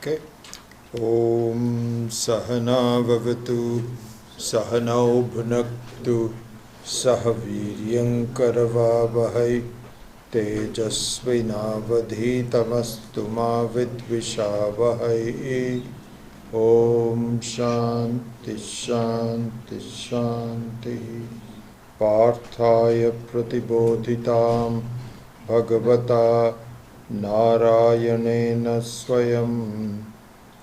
Okay. Om Sahana Vavatu Sahanau Bhunaktu Sahaviryam Karavavahai Tejasvinavadhitamastu ma vidvishavahai. Om Shanti Shanti Shanti. Parthaya Pratibodhitam Bhagavata Narayanena Swayam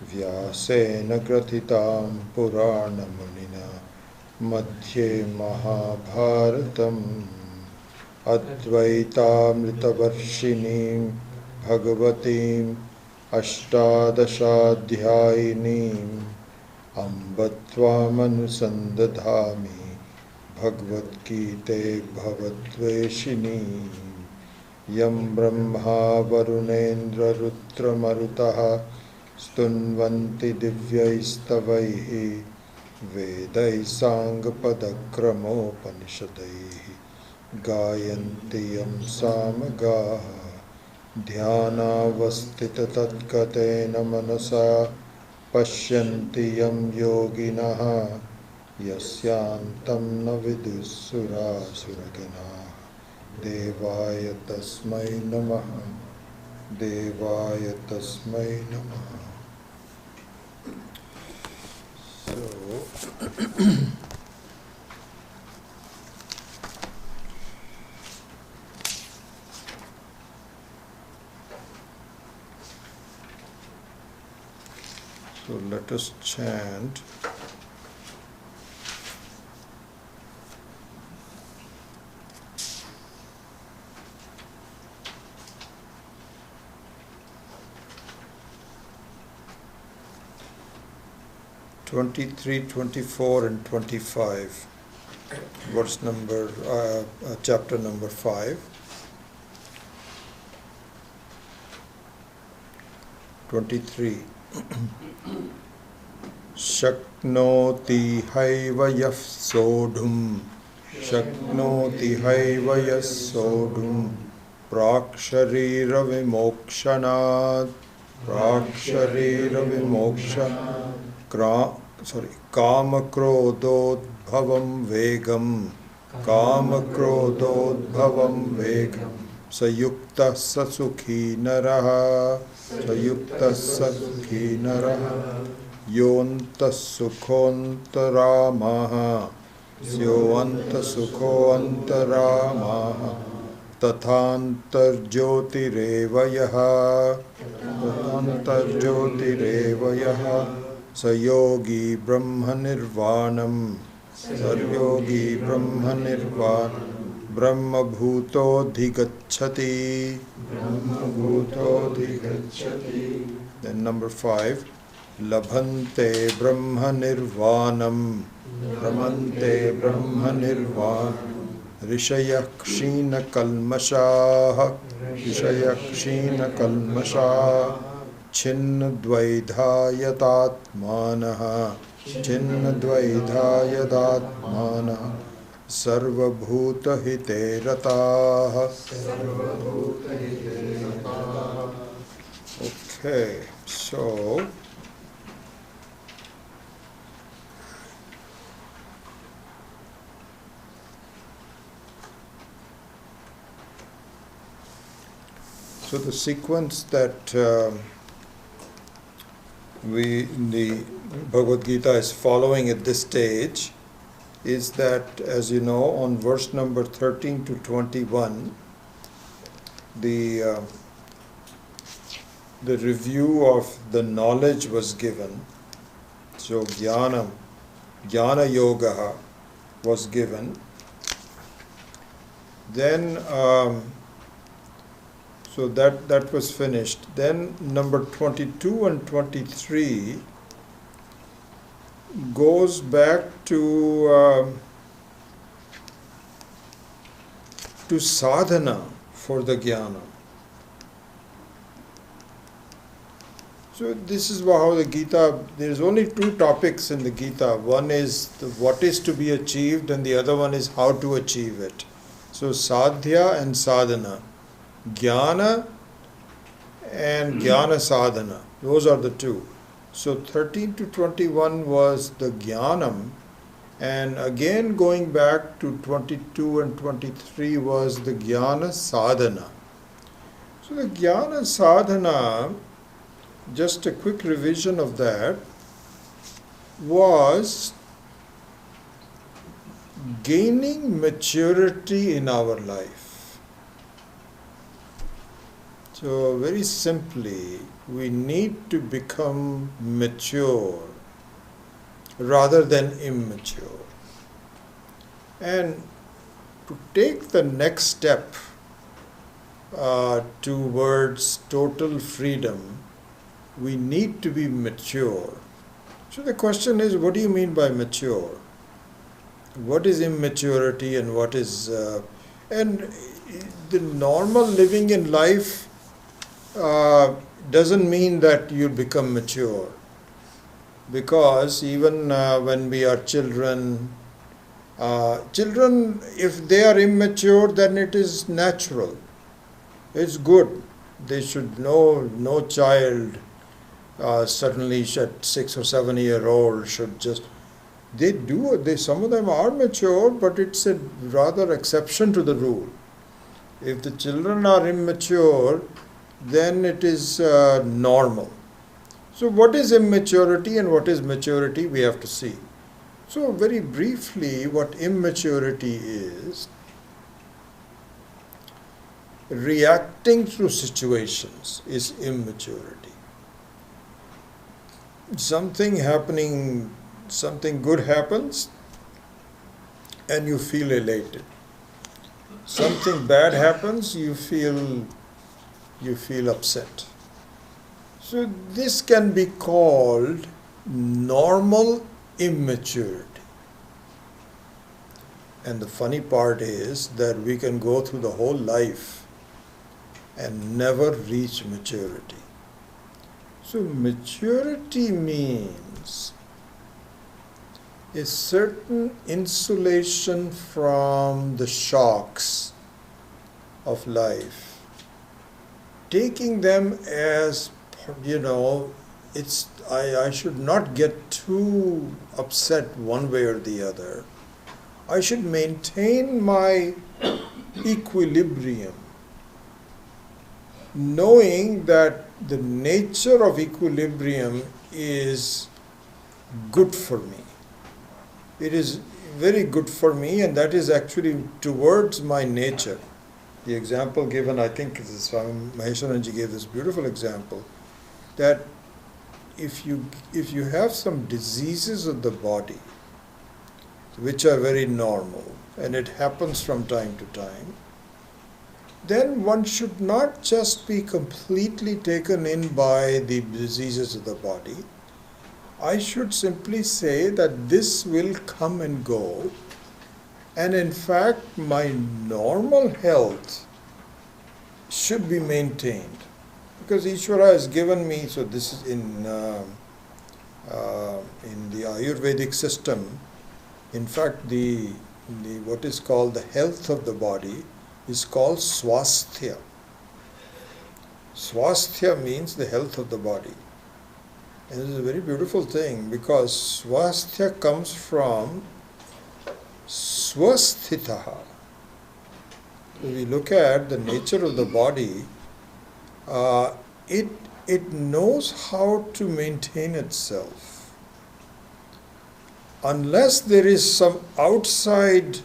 Vyasena Gratitam Puranamunina Madhye Mahabharatam Advaitamritavarshinim Bhagavatim Ashtadashadhyayinim Ambatvamanusandathami Bhagavad Gita Bhavatveshini Yam Brahma Varunendra Rutra Marutaha Stunvanti Divyaistavaihi Vedai Sangapadakramo Panishadaihi Gayanti Yam Samagaha Dhyana Vastita Tatkatena Manasa Pashyanti Yam Yoginaha Yasyantam Navidusura Suragana Devaya Tasmai Namaha Devaya Tasmai Namaha. So let us chant (23), (24), and 25, verse number, chapter number 5. 23. Shaknoti haiva yaf sodhum Shaknoti haiva yas sodhum Praksharira vimokshanat Praksharira vimokshanat Kamakrododbhavam vegam Kamakrododbhavam vegam Sayukta sasukhi naraha Sayukta sasukhi naraha Yonta sukhontara Yonta sukhontara Tathantar jyotirevayaha Tathantar jyotirevayaha Sayogi Brahma Nirvanam Sayogi Brahma Nirvanam Brahma Bhuto Dhigacchati Brahma Bhuto Dhigacchati. Then number 5. Labhante Brahma Nirvanam Brahmante Brahma Nirvanam Rishayakshina Kalmashaha Rishayakshina Kalmashaha Chinnadvaidhayatatmanaha Chinnadvaidhayatatmanaha Sarvabhutahite rataha. Okay, so the sequence that the Bhagavad Gita is following at this stage is that, as you know, on verse number 13 to 21, the review of the knowledge was given. So Jnana Yoga was given. Then so that was finished. Then number 22 and 23 goes back to sadhana for the jnana. So this is how the Gita, there is only 2 topics in the Gita. One is what is to be achieved, and the other one is how to achieve it. So sadhya and sadhana. Jnana and jnana sadhana. Those are the two. So 13 to 21 was the jnanam, and again going back to 22 and 23 was the jnana sadhana. So the jnana sadhana, just a quick revision of that, was gaining maturity in our life. So very simply, we need to become mature rather than immature. And to take the next step towards total freedom, we need to be mature. So the question is, what do you mean by mature? What is immaturity and what is... and the normal living in life doesn't mean that you become mature. Because even when we are children, if they are immature, then it is natural. It's good. They should know, no child certainly at 6 or 7 year old should just, some of them are mature, but it's a rather exception to the rule. If the children are immature, then it is normal. So what is immaturity and what is maturity, we have to see. So very briefly, what immaturity is, reacting to situations is immaturity. Something good happens and you feel elated. Something bad happens, you feel upset. So this can be called normal immaturity. And the funny part is that we can go through the whole life and never reach maturity. So maturity means a certain insulation from the shocks of life, taking them as, I should not get too upset one way or the other. I should maintain my equilibrium, knowing that the nature of equilibrium is good for me. It is very good for me, and that is actually towards my nature. The example given, I think Swami Maheswaranji gave this beautiful example, that if you have some diseases of the body, which are very normal, and it happens from time to time, then one should not just be completely taken in by the diseases of the body. I should simply say that this will come and go, and in fact my normal health should be maintained. Because Ishvara has given me, so this is in the Ayurvedic system, in fact the what is called the health of the body is called swasthya. Swasthya means the health of the body. And this is a very beautiful thing, because swasthya comes from swasthitaha. If we look at the nature of the body, it knows how to maintain itself. Unless there is some outside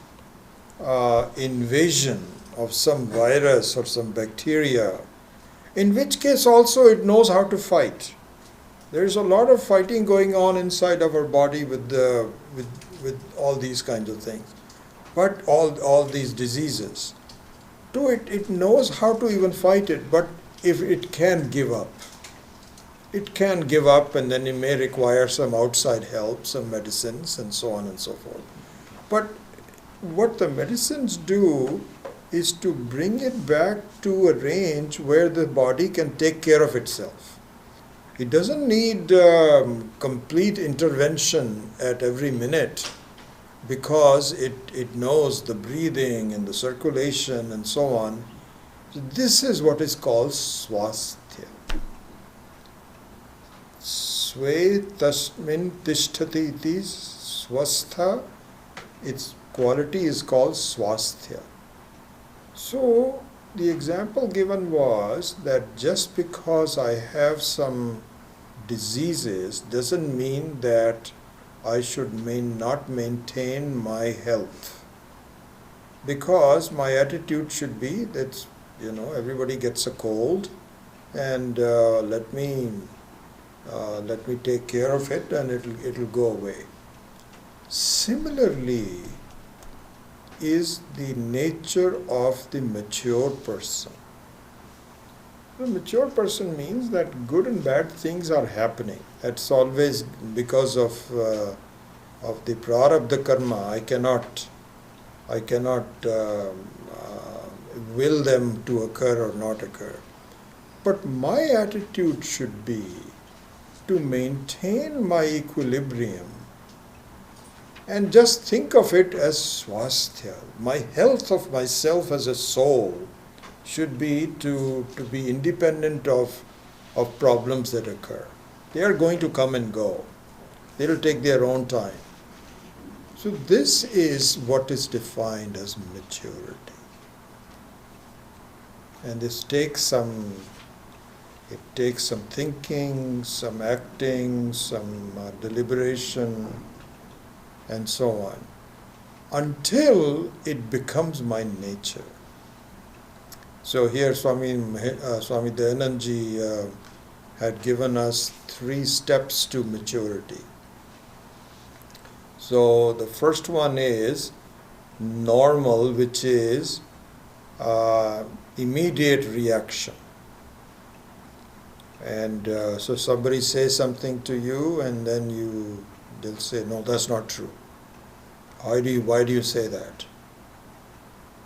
invasion of some virus or some bacteria, in which case also it knows how to fight. There is a lot of fighting going on inside of our body with all these kinds of things. But all these diseases. So it knows how to even fight it, but if it can give up. It can give up, and then it may require some outside help, some medicines and so on and so forth. But what the medicines do is to bring it back to a range where the body can take care of itself. It doesn't need complete intervention at every minute, because it knows the breathing and the circulation and so on. So this is what is called swasthya. Swe tasmin tishtati iti swastha. Its quality is called swasthya. So the example given was that just because I have some diseases doesn't mean that I should not maintain my health. Because my attitude should be that, everybody gets a cold, and let me take care of it, and it'll go away. Similarly is the nature of the mature person. The mature person means that good and bad things are happening. That's always because of the prarabdha karma. I cannot will them to occur or not occur. But my attitude should be to maintain my equilibrium and just think of it as swasthya. My health of myself as a soul should be to be independent of problems that occur. They are going to come and go. They will take their own time. So this is what is defined as maturity. And this takes some thinking, some acting, some deliberation, and so on, until it becomes my nature. So here Swami Dayanandji had given us 3 steps to maturity. So the first one is normal, which is immediate reaction. And so somebody says something to you, and then they'll say, no, that's not true. Why do you say that?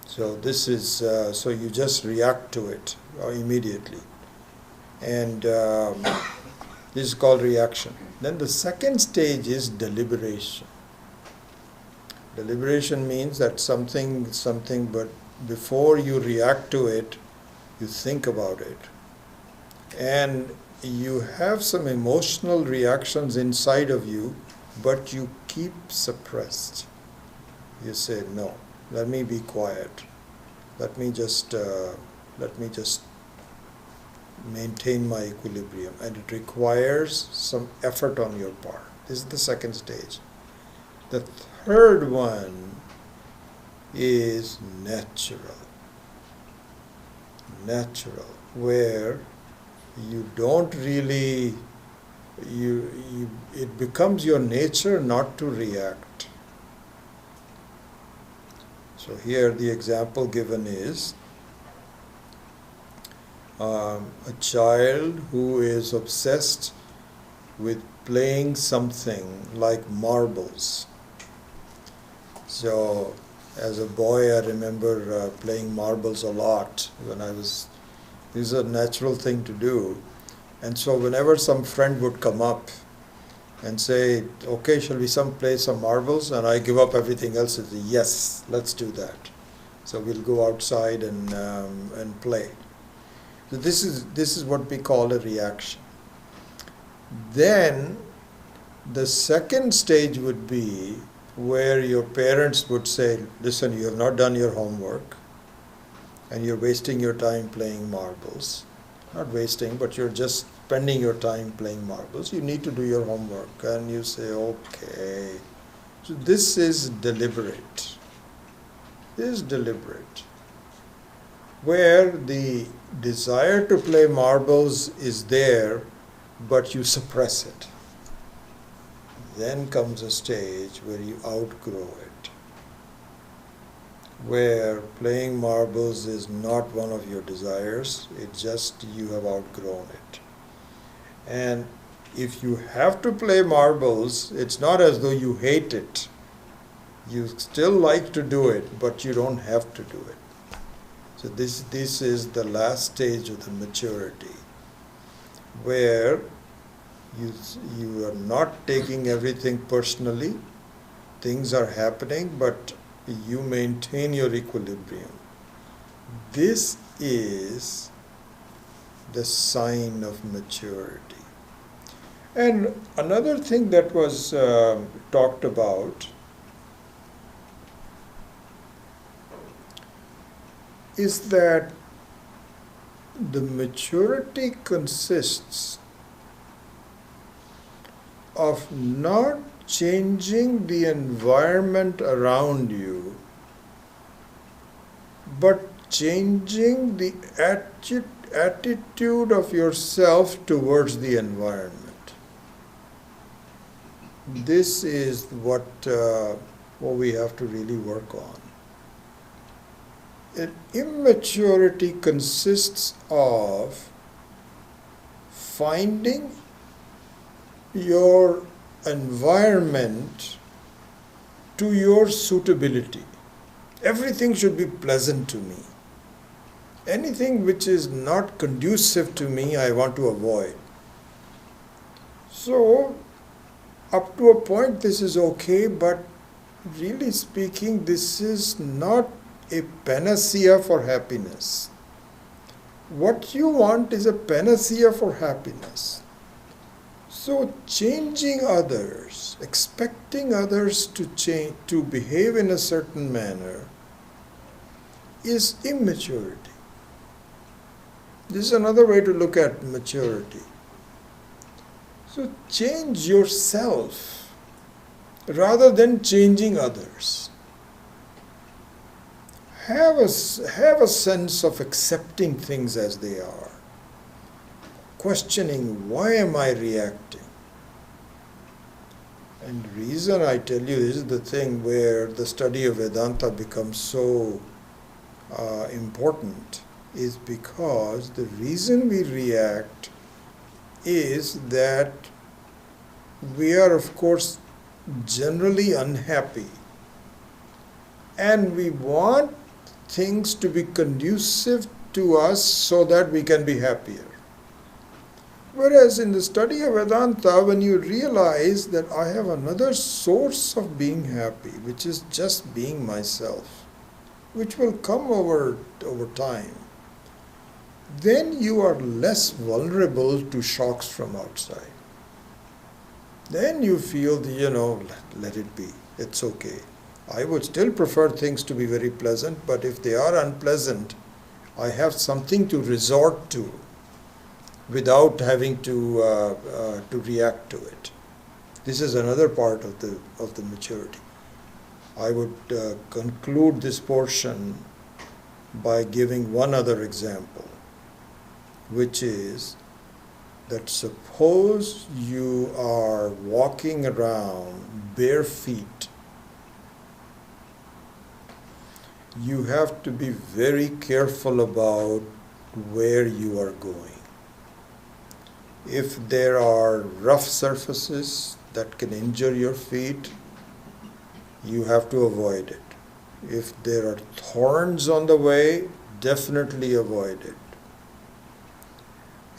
So this is so you just react to it immediately, and this is called reaction. Then the second stage is deliberation. Deliberation means that something, but before you react to it, you think about it. And you have some emotional reactions inside of you, but you keep suppressed. You say, no, let me be quiet. Let me just maintain my equilibrium. And it requires some effort on your part. This is the second stage. The third one is natural, where you don't really, it becomes your nature not to react. So here the example given is a child who is obsessed with playing something like marbles. So as a boy, I remember playing marbles a lot when I was. This is a natural thing to do. And so whenever some friend would come up and say, okay, shall we play some marbles? And I give up everything else and say, yes, let's do that. So we'll go outside and play. So this is what we call a reaction. Then the second stage would be where your parents would say, listen, you have not done your homework and you're wasting your time playing marbles. Not wasting, but you're just spending your time playing marbles. You need to do your homework. And you say, okay. So this is deliberate. This is deliberate. Where the desire to play marbles is there, but you suppress it. Then comes a stage where you outgrow it, where playing marbles is not one of your desires, it's just you have outgrown it. And if you have to play marbles, it's not as though you hate it. You still like to do it, but you don't have to do it. So this is the last stage of the maturity, where you are not taking everything personally. Things are happening, but you maintain your equilibrium. This is the sign of maturity. And another thing that was talked about is that the maturity consists of not changing the environment around you, but changing the attitude of yourself towards the environment. This is what we have to really work on. Immaturity consists of finding your environment to your suitability. Everything should be pleasant to me. Anything which is not conducive to me, I want to avoid. So, up to a point, this is okay, but really speaking, this is not a panacea for happiness. What you want is a panacea for happiness. So changing others, expecting others to change, to behave in a certain manner, is immaturity. This is another way to look at maturity. So change yourself rather than changing others. Have a sense of accepting things as they are, questioning, why am I reacting? And the reason I tell you, this is the thing where the study of Vedanta becomes so important, is because the reason we react is that we are, of course, generally unhappy, and we want things to be conducive to us so that we can be happier. Whereas in the study of Vedanta, when you realize that I have another source of being happy, which is just being myself, which will come over time, then you are less vulnerable to shocks from outside. Then you feel, let it be, it's okay. I would still prefer things to be very pleasant, but if they are unpleasant, I have something to resort to without having to react to it. This is another part of the maturity. I would conclude this portion by giving one other example, which is that suppose you are walking around bare feet. You have to be very careful about where you are going. If there are rough surfaces that can injure your feet, you have to avoid it. If there are thorns on the way, definitely avoid it.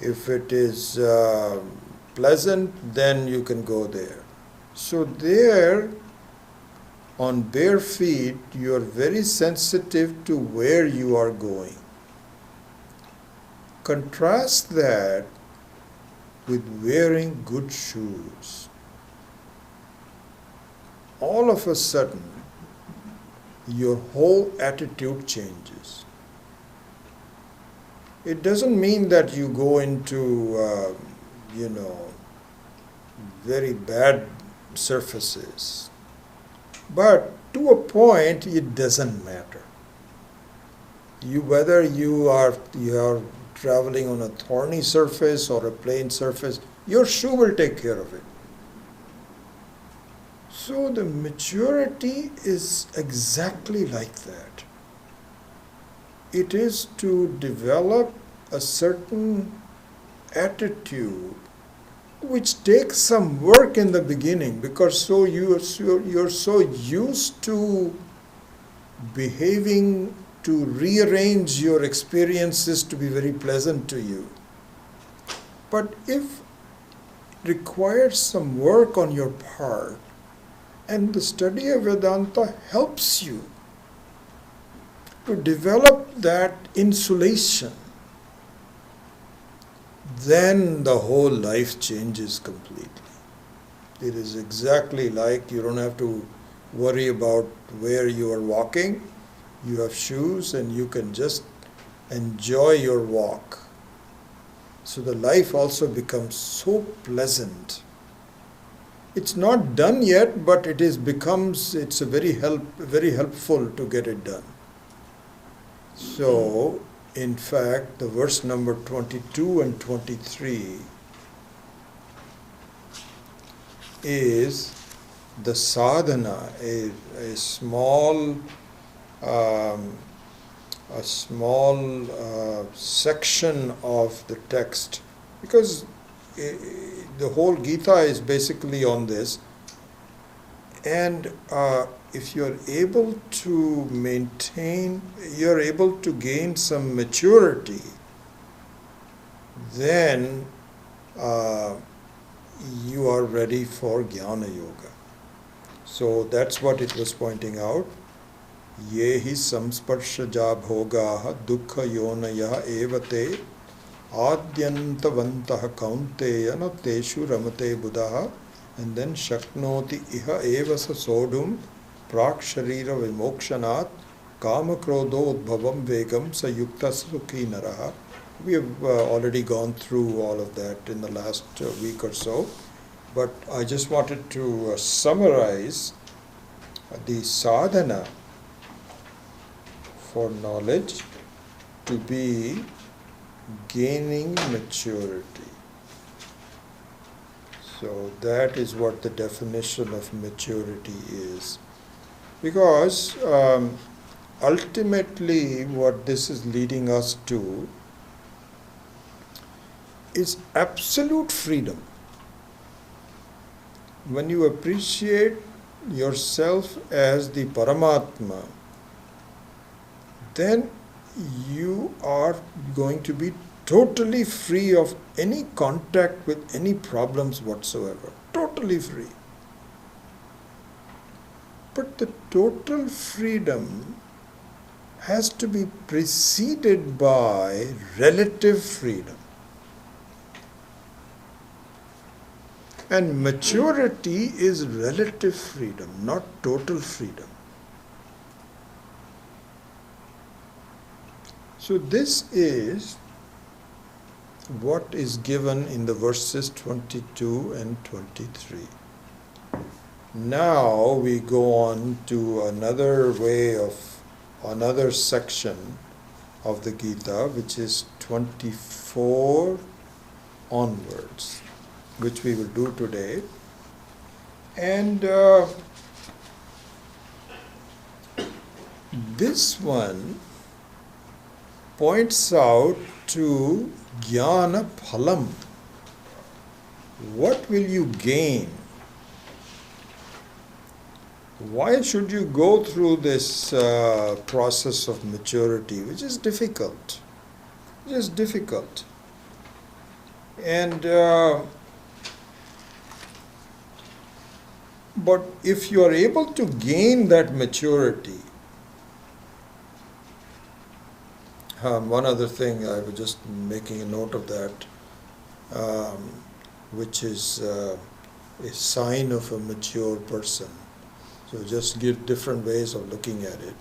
If it is pleasant, then you can go there. So there, on bare feet, you are very sensitive to where you are going. Contrast that with wearing good shoes. All of a sudden, your whole attitude changes. It doesn't mean that you go into, very bad surfaces. But to a point, it doesn't matter. Whether you are traveling on a thorny surface or a plain surface, your shoe will take care of it. So the maturity is exactly like that. It is to develop a certain attitude which takes some work in the beginning, because you're so used to behaving, to rearrange your experiences to be very pleasant to you. But if requires some work on your part, and the study of Vedanta helps you to develop that insulation, then the whole life changes completely. It is exactly like you don't have to worry about where you are walking. You have shoes and you can just enjoy your walk. So the life also becomes so pleasant. It's not done yet, but it's a very helpful to get it done. So, in fact, the verse number 22 and 23 is the sadhana, a small section of the text, because the whole Gita is basically on this. And if you're able to you're able to gain some maturity, then you are ready for Jnana Yoga. So that's what it was pointing out. Yehi samsparshaja bhogaha dukkha yonayah evate adyantavantaha kaunteya na teshu ramate buddhaha. And then shaknoti iha evasa sodhum prak sharira vimokshanat kama krodho udbhavam vegam sayukta sukhi naraha. We have already gone through all of that in the last week or so, but I just wanted to summarize the sadhana for knowledge to be gaining maturity. So that is what the definition of maturity is. Because ultimately what this is leading us to is absolute freedom. When you appreciate yourself as the Paramatma, then you are going to be totally free of any contact with any problems whatsoever. Totally free. But the total freedom has to be preceded by relative freedom. And maturity is relative freedom, not total freedom. So this is what is given in the verses 22 and 23. Now we go on to another section of the Gita, which is 24 onwards, which we will do today. And this one points out to Jnana Phalam. What will you gain? Why should you go through this process of maturity, which is difficult? And but if you are able to gain that maturity, one other thing, I was just making a note of that, which is a sign of a mature person. So just give different ways of looking at it.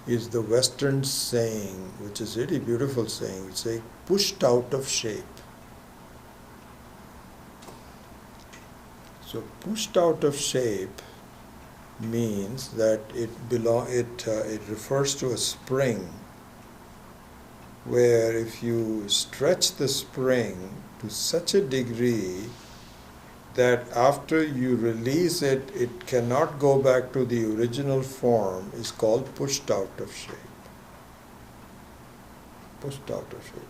Is the Western saying, which is really beautiful saying, it's like pushed out of shape. So pushed out of shape means that it refers to a spring, where if you stretch the spring to such a degree that after you release it, it cannot go back to the original form, is called pushed out of shape. Pushed out of shape.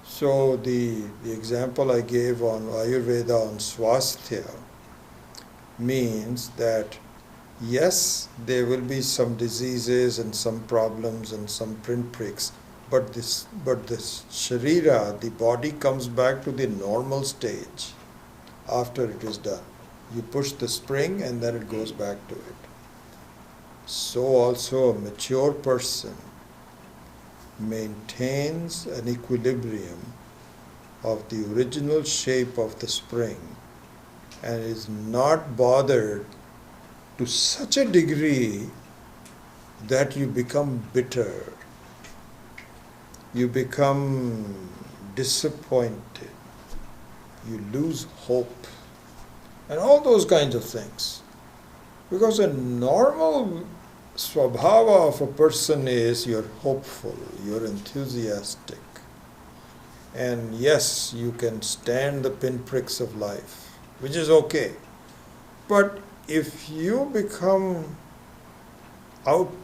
So the example I gave on Ayurveda on swasthya means that yes, there will be some diseases and some problems and some pinpricks, but the sharira, the body, comes back to the normal stage after it is done. You push the spring and then it goes back to it. So also a mature person maintains an equilibrium of the original shape of the spring and is not bothered to such a degree that you become bitter, you become disappointed, you lose hope, and all those kinds of things. Because a normal swabhava of a person is you're hopeful, you're enthusiastic, and yes, you can stand the pinpricks of life, which is okay. But if you become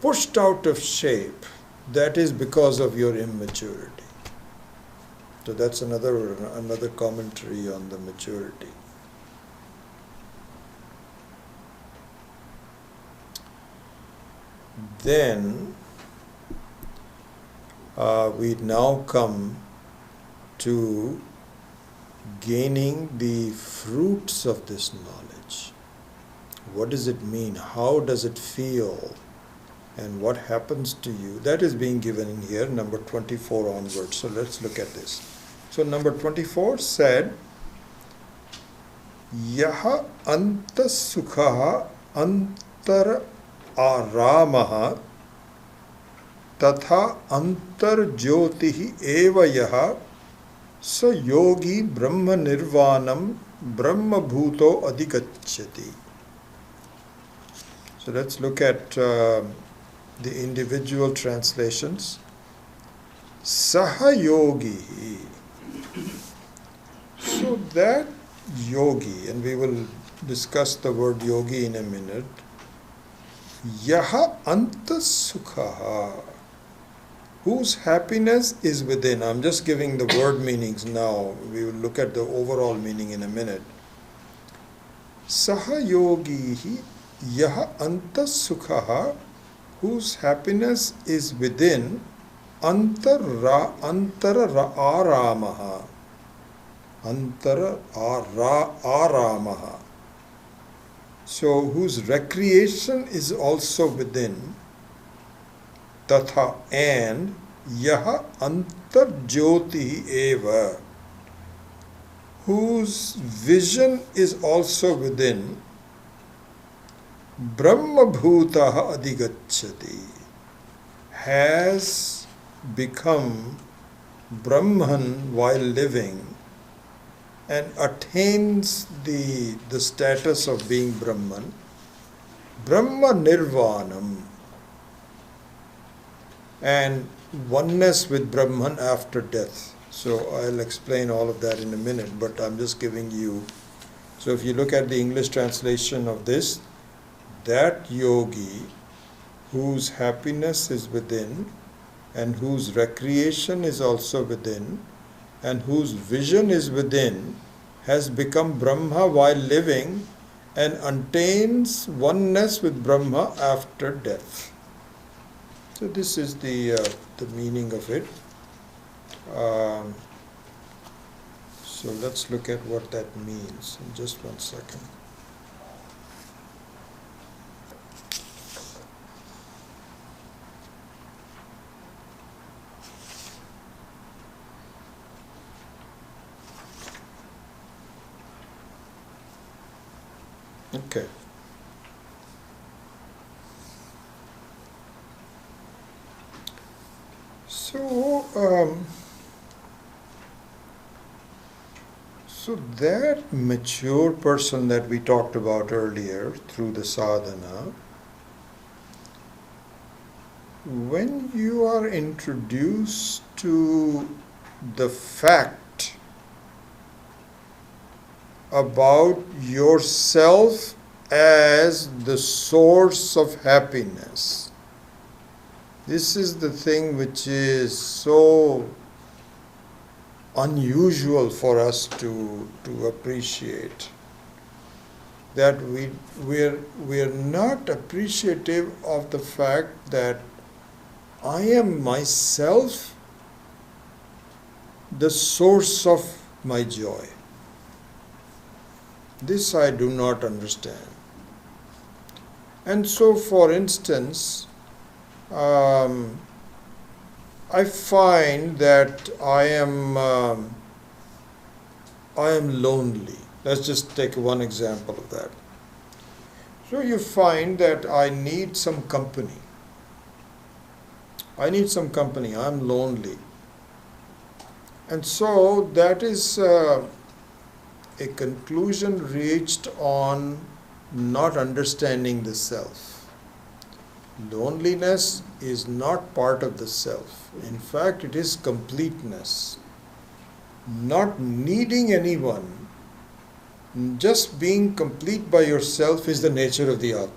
pushed out of shape, that is because of your immaturity. So that's another commentary on the maturity. Then we now come to gaining the fruits of this knowledge. What does it mean? How does it feel? And what happens to you? That is being given in here, number 24 onwards. So let's look at this. So number 24 said, Yaha anta sukha antar aramaha tatha antar jyotihi eva yaha sa yogi brahma nirvanam brahma bhuto adhigacchati. So let's look at the individual translations. Saha yogi. So that yogi, and we will discuss the word yogi in a minute. Yaha anta sukha, whose happiness is within. I'm just giving the word meanings now. We will look at the overall meaning in a minute. Saha yogi yaha anta sukha, whose happiness is within, antara aramaha. Antara aramaha. So whose recreation is also within, tatha, and yaha antar jyoti eva, whose vision is also within, brahma bhutaha adhigacchati, has become Brahman while living and attains the status of being Brahman, Brahma nirvanam, and oneness with Brahman after death. So I'll explain all of that in a minute, but I'm just giving you. So if you look at the English translation of this, that yogi whose happiness is within and whose recreation is also within and whose vision is within has become Brahma while living and attains oneness with Brahma after death. So this is the meaning of it. So let's look at what that means in just 1 second. Okay. So that mature person that we talked about earlier through the sadhana, when you are introduced to the fact about yourself as the source of happiness, this is the thing which is so unusual for us to appreciate, that we're not appreciative of the fact that I am myself the source of my joy. This I do not understand. And so, for instance, I find that I am I am lonely. Let's just take one example of that. So you find that I need some company. I need some company. I'm lonely. And so that is a conclusion reached on not understanding the self. Loneliness is not part of the self. In fact, it is completeness. Not needing anyone, just being complete by yourself is the nature of the Atma.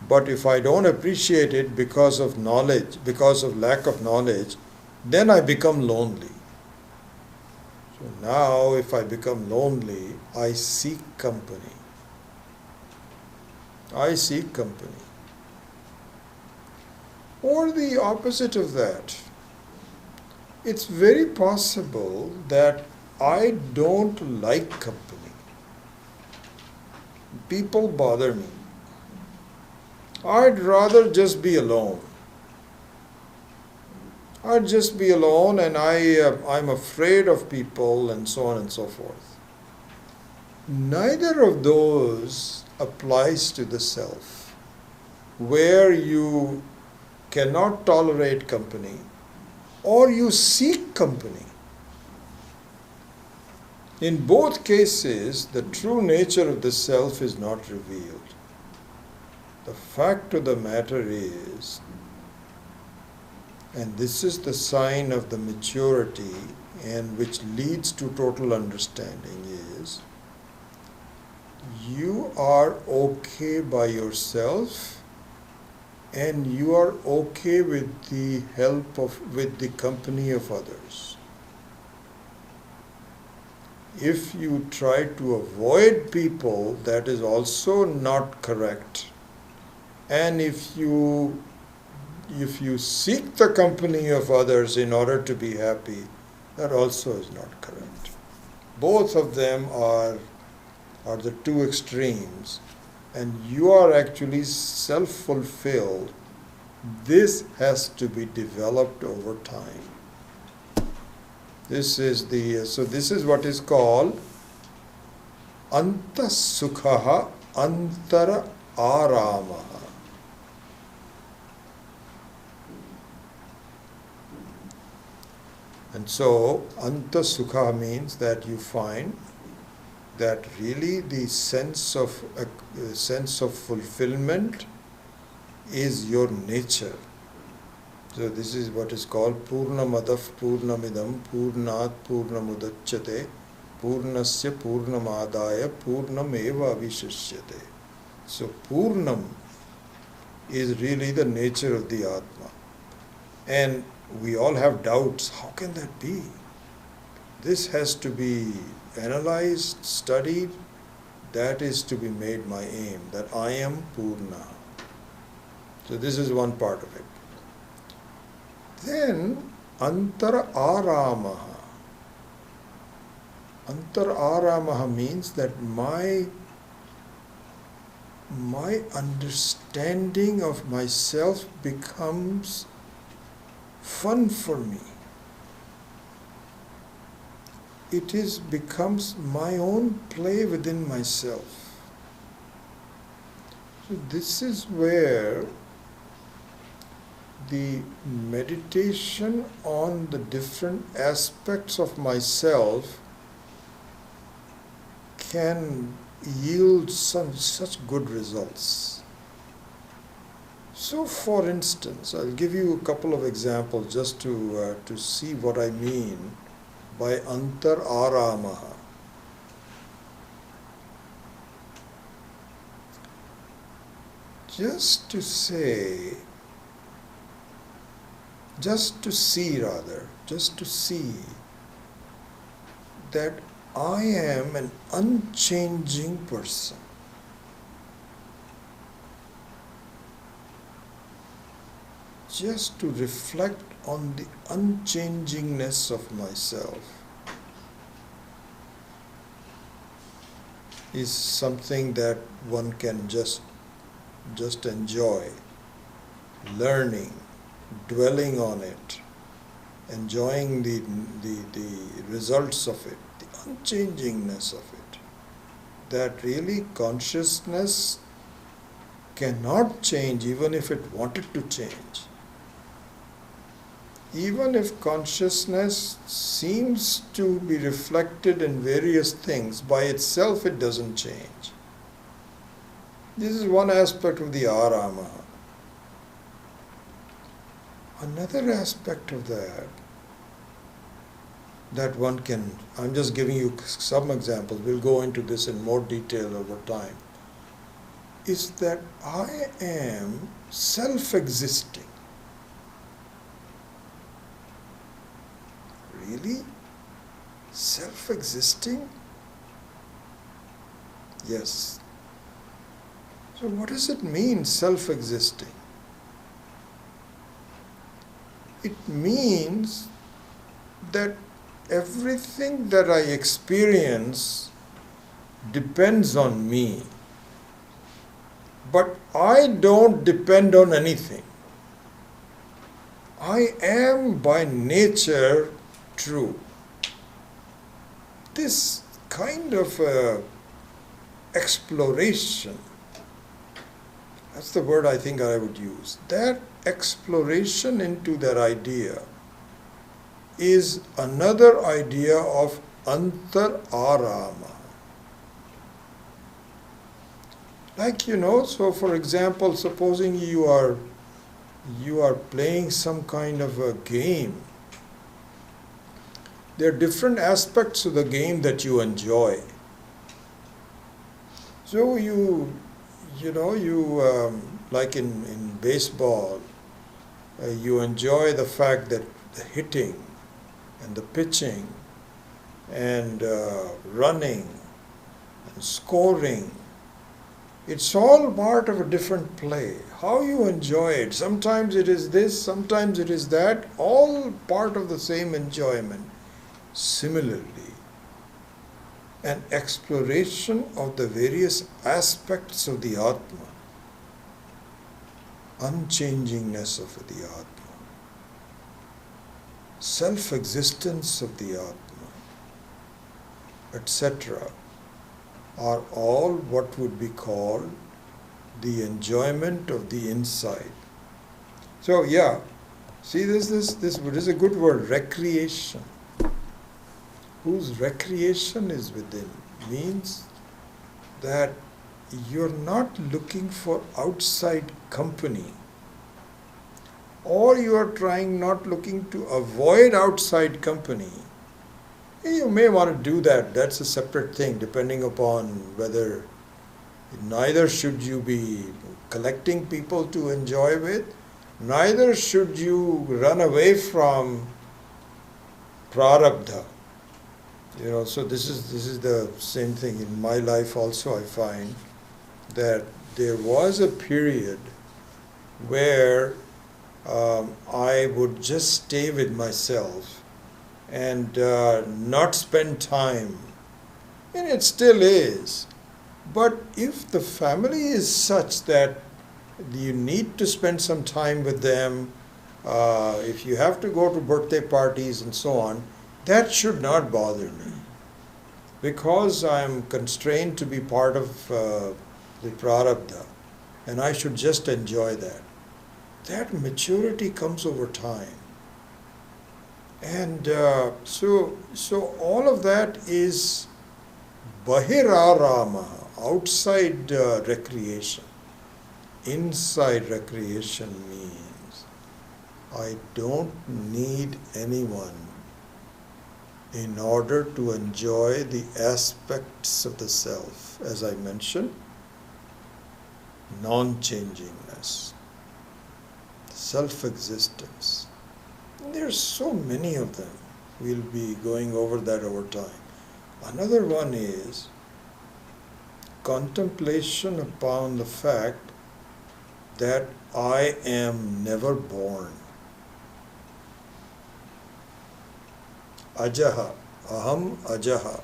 But if I don't appreciate it because of knowledge, because of lack of knowledge, then I become lonely. So now if I become lonely, I seek company. I seek company. Or the opposite of that. It's very possible that I don't like company. People bother me. I'd rather just be alone. I'd just be alone and I'm afraid of people and so on and so forth. Neither of those applies to the self, where you cannot tolerate company or you seek company. In both cases, the true nature of the self is not revealed. The fact of the matter is, and this is the sign of the maturity and which leads to total understanding, is you are okay by yourself and you are okay with the with the company of others. If you try to avoid people, that is also not correct. And if you seek the company of others in order to be happy, that also is not correct. Both of them are the two extremes, and you are actually self-fulfilled. This has to be developed over time. This is what is called anta sukhaha antara aramaha. And so, anta sukha means that you find that really the sense of fulfillment is your nature. So this is what is called Purnamadav Purnamidam Purnat Purnamudachyate Purnasya Purnamadaya Purnameva Avishashyate. So Purnam is really the nature of the Atma. And we all have doubts. How can that be? This has to be analyzed, studied. That is to be made my aim, that I am Purna. So this is one part of it. Then Antara Aramaha. Antara Aramaha means that my understanding of myself becomes fun for me. It becomes my own play within myself. So this is where the meditation on the different aspects of myself can yield such good results. So for instance, I'll give you a couple of examples just to see what I mean by antar aramaha. Just to see that I am an unchanging person. Just to reflect on the unchangingness of myself is something that one can just enjoy, learning, dwelling on it, enjoying the results of it, the unchangingness of it, that really consciousness cannot change even if it wanted to change. Even if consciousness seems to be reflected in various things, by itself it doesn't change. This is one aspect of the arama. Another aspect of that one can, I'm just giving you some examples, we'll go into this in more detail over time, is that I am self-existing. Really? Self-existing? Yes. So what does it mean, self-existing? It means that everything that I experience depends on me. But I don't depend on anything. I am by nature true. This kind of exploration, that's the word I think I would use. That exploration into that idea is another idea of antar arama. Like, so for example, supposing you are playing some kind of a game. There are different aspects of the game that you enjoy. So like in baseball, you enjoy the fact that the hitting and the pitching and running and scoring, it's all part of a different play. How you enjoy it. Sometimes it is this, sometimes it is that, all part of the same enjoyment. Similarly, an exploration of the various aspects of the Atma, unchangingness of the Atma, self-existence of the Atma, etc., are all what would be called the enjoyment of the inside. So see this is a good word, recreation. Whose recreation is within means that you're not looking for outside company, or you are not looking to avoid outside company. You may want to do that. That's a separate thing, depending upon whether neither should you be collecting people to enjoy with, neither should you run away from prarabdha. So this is the same thing in my life also. I find that there was a period where I would just stay with myself and not spend time, and it still is. But if the family is such that you need to spend some time with them, if you have to go to birthday parties and so on, that should not bother me, because I am constrained to be part of the prarabdha, and I should just enjoy that. That maturity comes over time. And so all of that is bahirarama, outside recreation. Inside recreation means I don't need anyone in order to enjoy the aspects of the self, as I mentioned, non-changingness, self-existence. There are so many of them. We'll be going over that over time. Another one is contemplation upon the fact that I am never born. Ajaha, aham ajaha,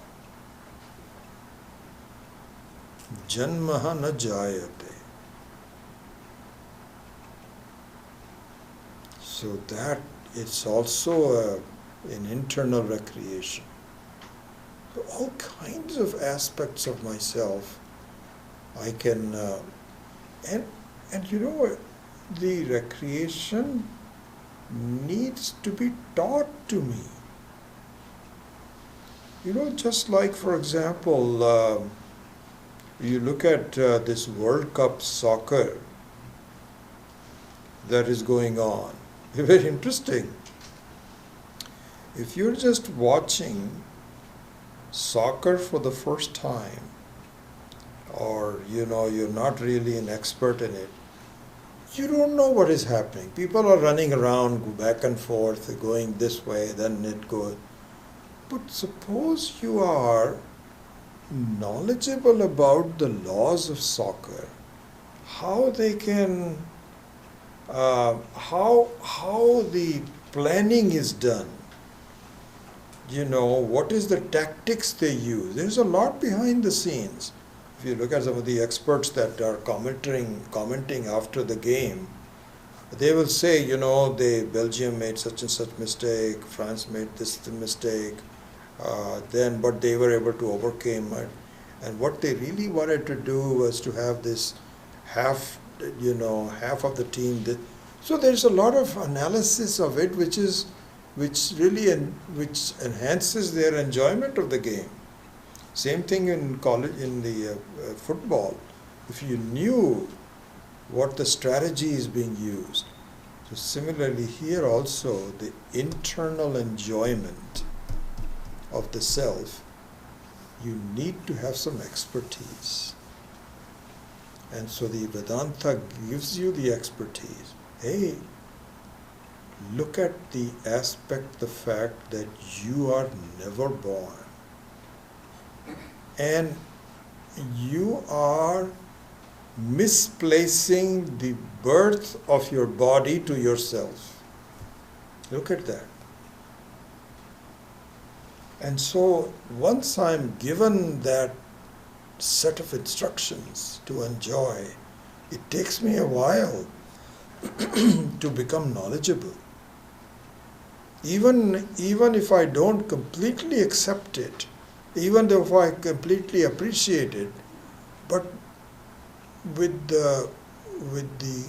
janmaha na jayate. So that it's also an internal recreation. So all kinds of aspects of myself I can, and you know, the recreation needs to be taught to me. You know, just like, for example, you look at this World Cup soccer that is going on. Very interesting. If you're just watching soccer for the first time, or you know, you're not really an expert in it, you don't know what is happening. People are running around, go back and forth, going this way, then it goes. But suppose you are knowledgeable about the laws of soccer, how they can, how the planning is done, you know, what is the tactics they use. There's a lot behind the scenes. If you look at some of the experts that are commenting after the game, they will say, you know, Belgium made such and such mistake, France made this mistake, but they were able to overcome it. And what they really wanted to do was to have this half of the team. So there's a lot of analysis of it, which enhances their enjoyment of the game. Same thing in college, in the football. If you knew what the strategy is being used. So similarly here also, the internal enjoyment of the self, you need to have some expertise. And so the Vedanta gives you the expertise. Hey, look at the aspect, the fact that you are never born. And you are misplacing the birth of your body to yourself. Look at that. And so once I'm given that set of instructions to enjoy, it takes me a while to become knowledgeable. Even if I don't completely accept it, even though if I completely appreciate it, but with the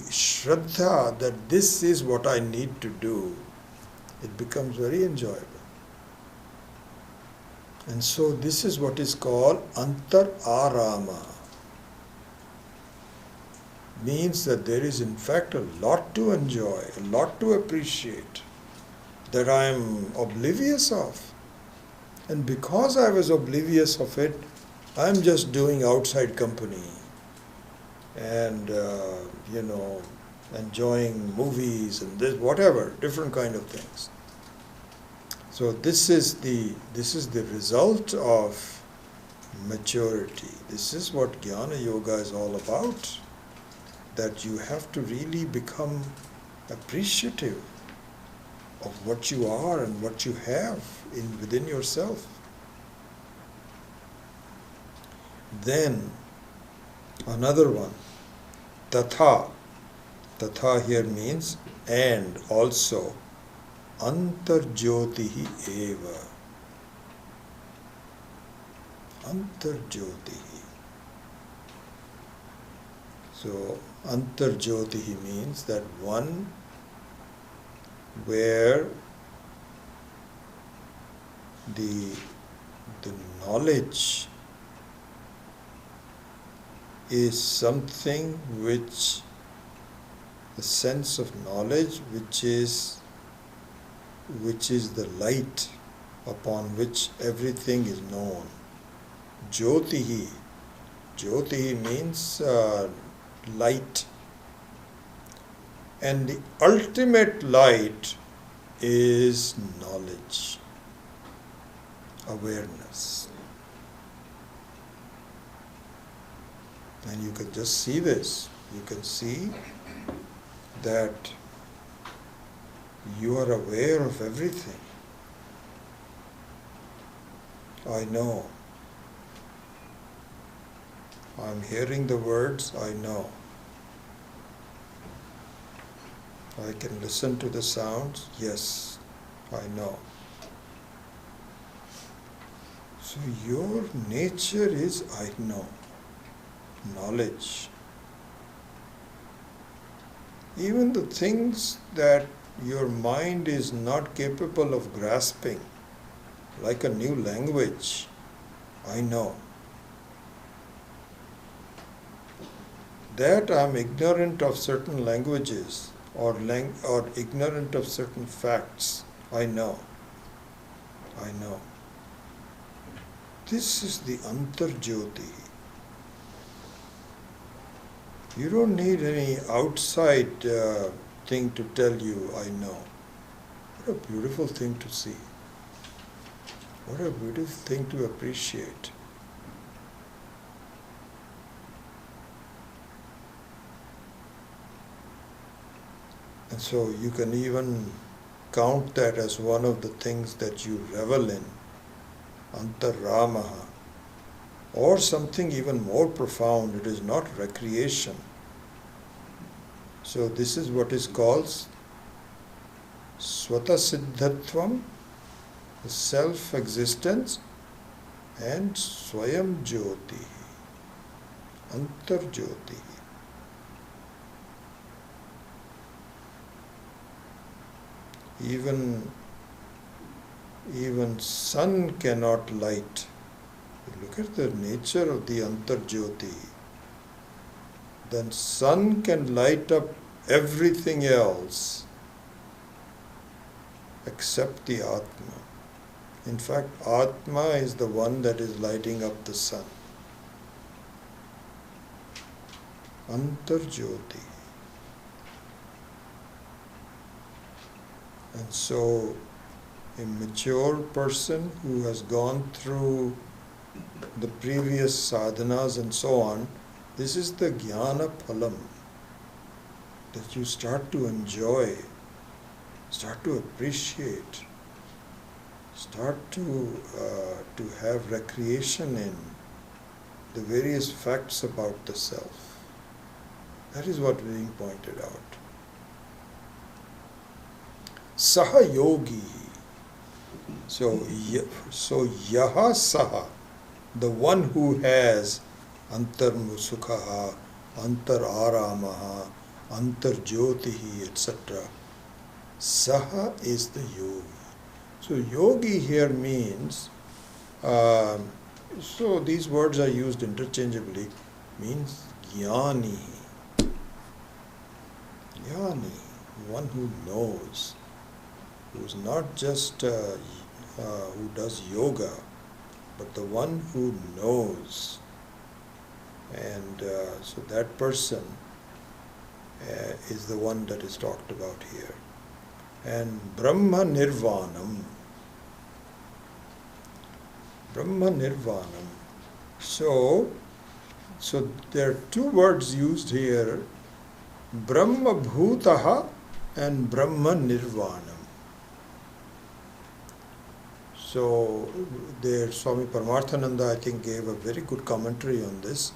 shraddha that this is what I need to do, it becomes very enjoyable. And so this is what is called antar arama. Means that there is in fact a lot to enjoy, a lot to appreciate, that I am oblivious of. And because I was oblivious of it, I'm just doing outside company and, enjoying movies and this, whatever, different kind of things. So this is the result of maturity. This is what Jnana Yoga is all about, that you have to really become appreciative of what you are and what you have within yourself. Then another one, tatha. Tatha here means and also. Antarjyotihi eva. Antarjyotihi. So Antarjyotihi means that one where the knowledge is something which, the sense of knowledge which is the light upon which everything is known. Jyotihi. Jyotihi means light. And the ultimate light is knowledge, awareness. And you can just see this. You can see that you are aware of everything. I know. I'm hearing the words, I know. I can listen to the sounds. Yes, I know. So your nature is I know, knowledge. Even the things that your mind is not capable of grasping, like a new language, I know. That I am ignorant of certain languages or ignorant of certain facts, I know. I know. This is the Antarjyoti. You don't need any outside thing to tell you, I know. What a beautiful thing to see. What a beautiful thing to appreciate. And so you can even count that as one of the things that you revel in, Antaramaha. Or something even more profound, it is not recreation. So this is what is called Swatasiddhatvam, self-existence, and Swayam Jyoti, Antarjyoti. Even sun cannot light. Look at the nature of the Antarjyoti. Then sun can light up everything else except the Atma. In fact, Atma is the one that is lighting up the sun. Antarjyoti. And so, a mature person who has gone through the previous sadhanas and so on, this is the jnana phalam that you start to enjoy, start to appreciate, start to have recreation in the various facts about the self. That is what is being pointed out. Saha yogi. So yaha saha, the one who has antar musukhaha, antar aramaha, antar jyotihi, etc. Saha is the yogi. So yogi here means, so these words are used interchangeably, means jnani. Jnani, one who knows, who's not just who does yoga, but the one who knows. And so that person is the one that is talked about here. And Brahma Nirvanam. Brahma Nirvanam. So there are two words used here, Brahma Bhutaha and Brahma Nirvanam. So there Swami Paramarthananda, I think, gave a very good commentary on this.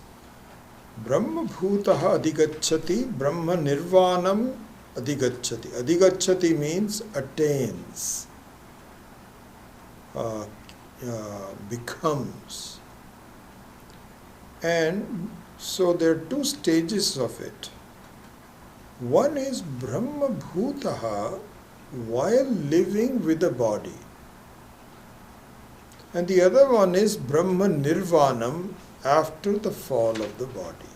Brahma Bhutaha Adhigacchati, Brahma Nirvanam Adhigacchati. Adhigacchati means attains, becomes. And so there are two stages of it. One is Brahma Bhutaha while living with the body. And the other one is Brahma Nirvanam after the fall of the body.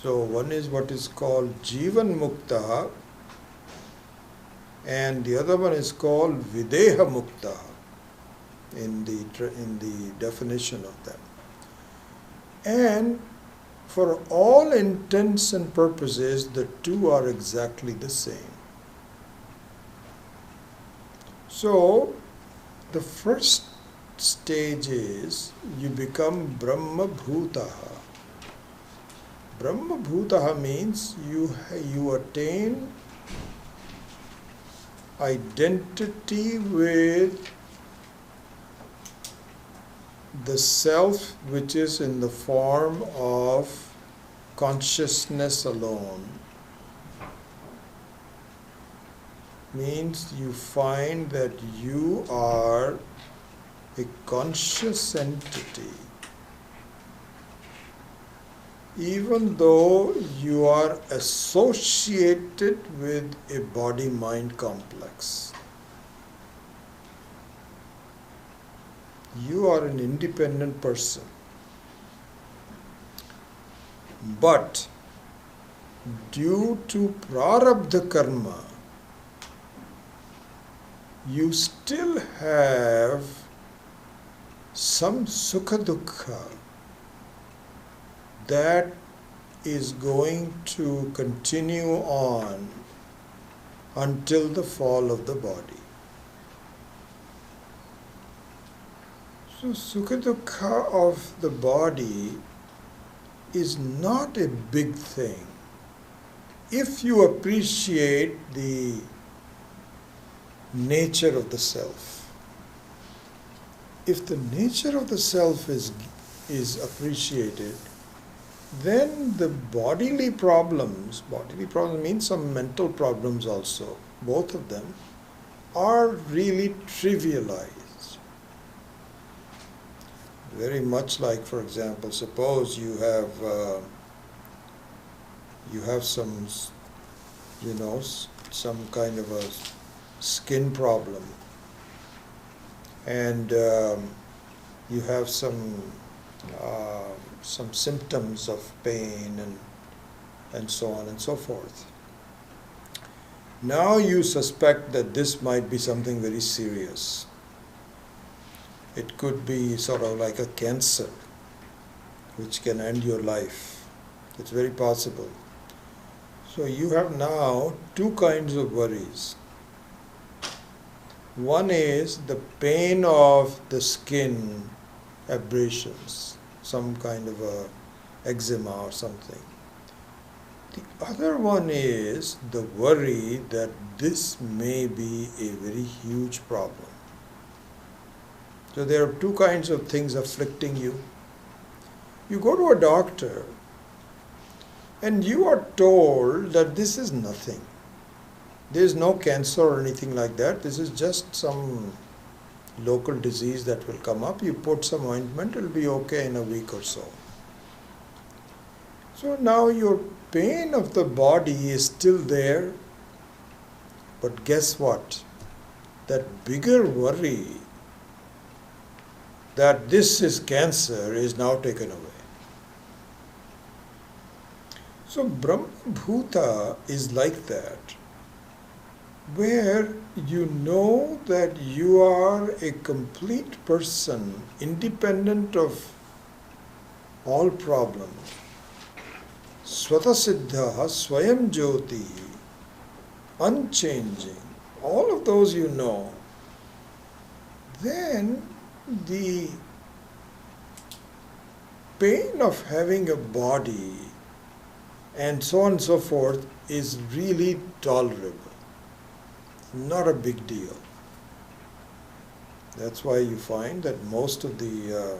So one is what is called Jivan Mukta, and the other one is called Videha Mukta in the definition of them. And for all intents and purposes, the two are exactly the same. So the first stage is you become Brahma Bhutaha. Brahma Bhutaha means you attain identity with the self which is in the form of consciousness alone, means you find that you are a conscious entity, even though you are associated with a body-mind complex. You are an independent person. But due to prarabdha karma, you still have some sukha dukkha that is going to continue on until the fall of the body. So sukha dukkha of the body is not a big thing if you appreciate the nature of the self. If the nature of the self is appreciated, then the bodily problems means some mental problems also, both of them, are really trivialized. Very much like, for example, suppose you have some, some kind of a skin problem, and you have some symptoms of pain and so on and so forth. Now you suspect that this might be something very serious. It could be sort of like a cancer which can end your life. It's very possible. So you have now two kinds of worries. One is the pain of the skin abrasions, some kind of a eczema or something. The other one is the worry that this may be a very huge problem. So there are two kinds of things afflicting you. You go to a doctor and you are told that this is nothing. There is no cancer or anything like that. This is just some local disease that will come up. You put some ointment, it will be okay in a week or so. So now your pain of the body is still there, but guess what? That bigger worry that this is cancer is now taken away. So Brahma Bhuta is like that, where you know that you are a complete person, independent of all problems. Swatasiddha, Swayam Jyoti, unchanging, all of those you know. Then the pain of having a body and so on and so forth is really tolerable. Not a big deal. That's why you find that most of the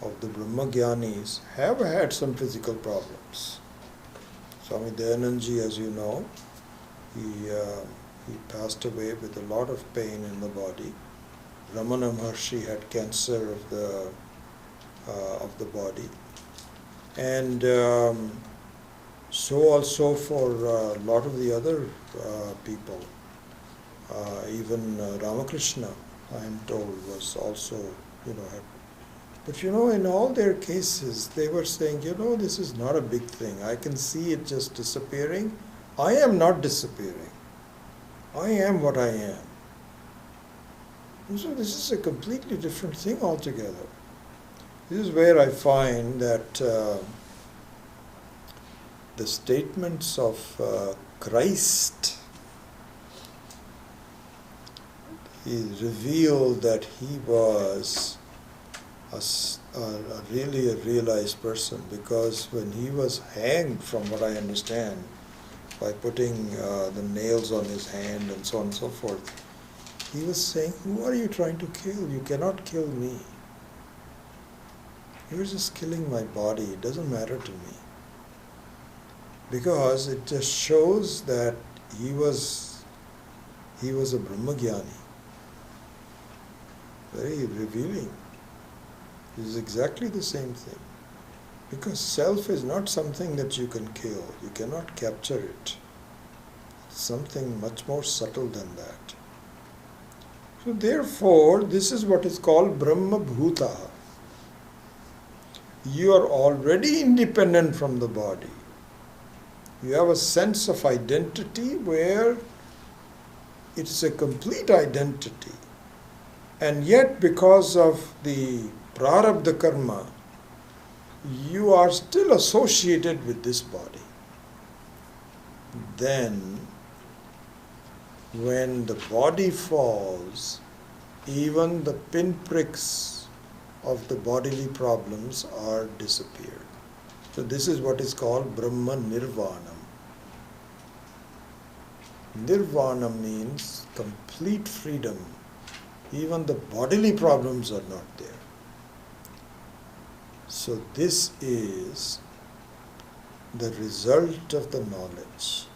Brahmagyanis have had some physical problems. Swami Dayananji, as you know, he passed away with a lot of pain in the body. Ramana Maharshi had cancer of the body, and so also for a lot of the other people. Even Ramakrishna, I am told, was also, had. But in all their cases, they were saying, this is not a big thing. I can see it just disappearing. I am not disappearing. I am what I am. And so this is a completely different thing altogether. This is where I find that the statements of Christ, he revealed that he was really a realized person, because when he was hanged, from what I understand, by putting the nails on his hand and so on and so forth, he was saying, who are you trying to kill? You cannot kill me. You're just killing my body. It doesn't matter to me. Because it just shows that he was he was a Brahmagyani. Very revealing. It is exactly the same thing. Because self is not something that you can kill. You cannot capture it. It's something much more subtle than that. So therefore, this is what is called Brahma Bhuta. You are already independent from the body. You have a sense of identity where it's a complete identity. And yet, because of the prarabdha karma, you are still associated with this body. Then, when the body falls, even the pinpricks of the bodily problems are disappeared. So this is what is called Brahma Nirvanam. Nirvana means complete freedom. Even the bodily problems are not there. So this is the result of the knowledge.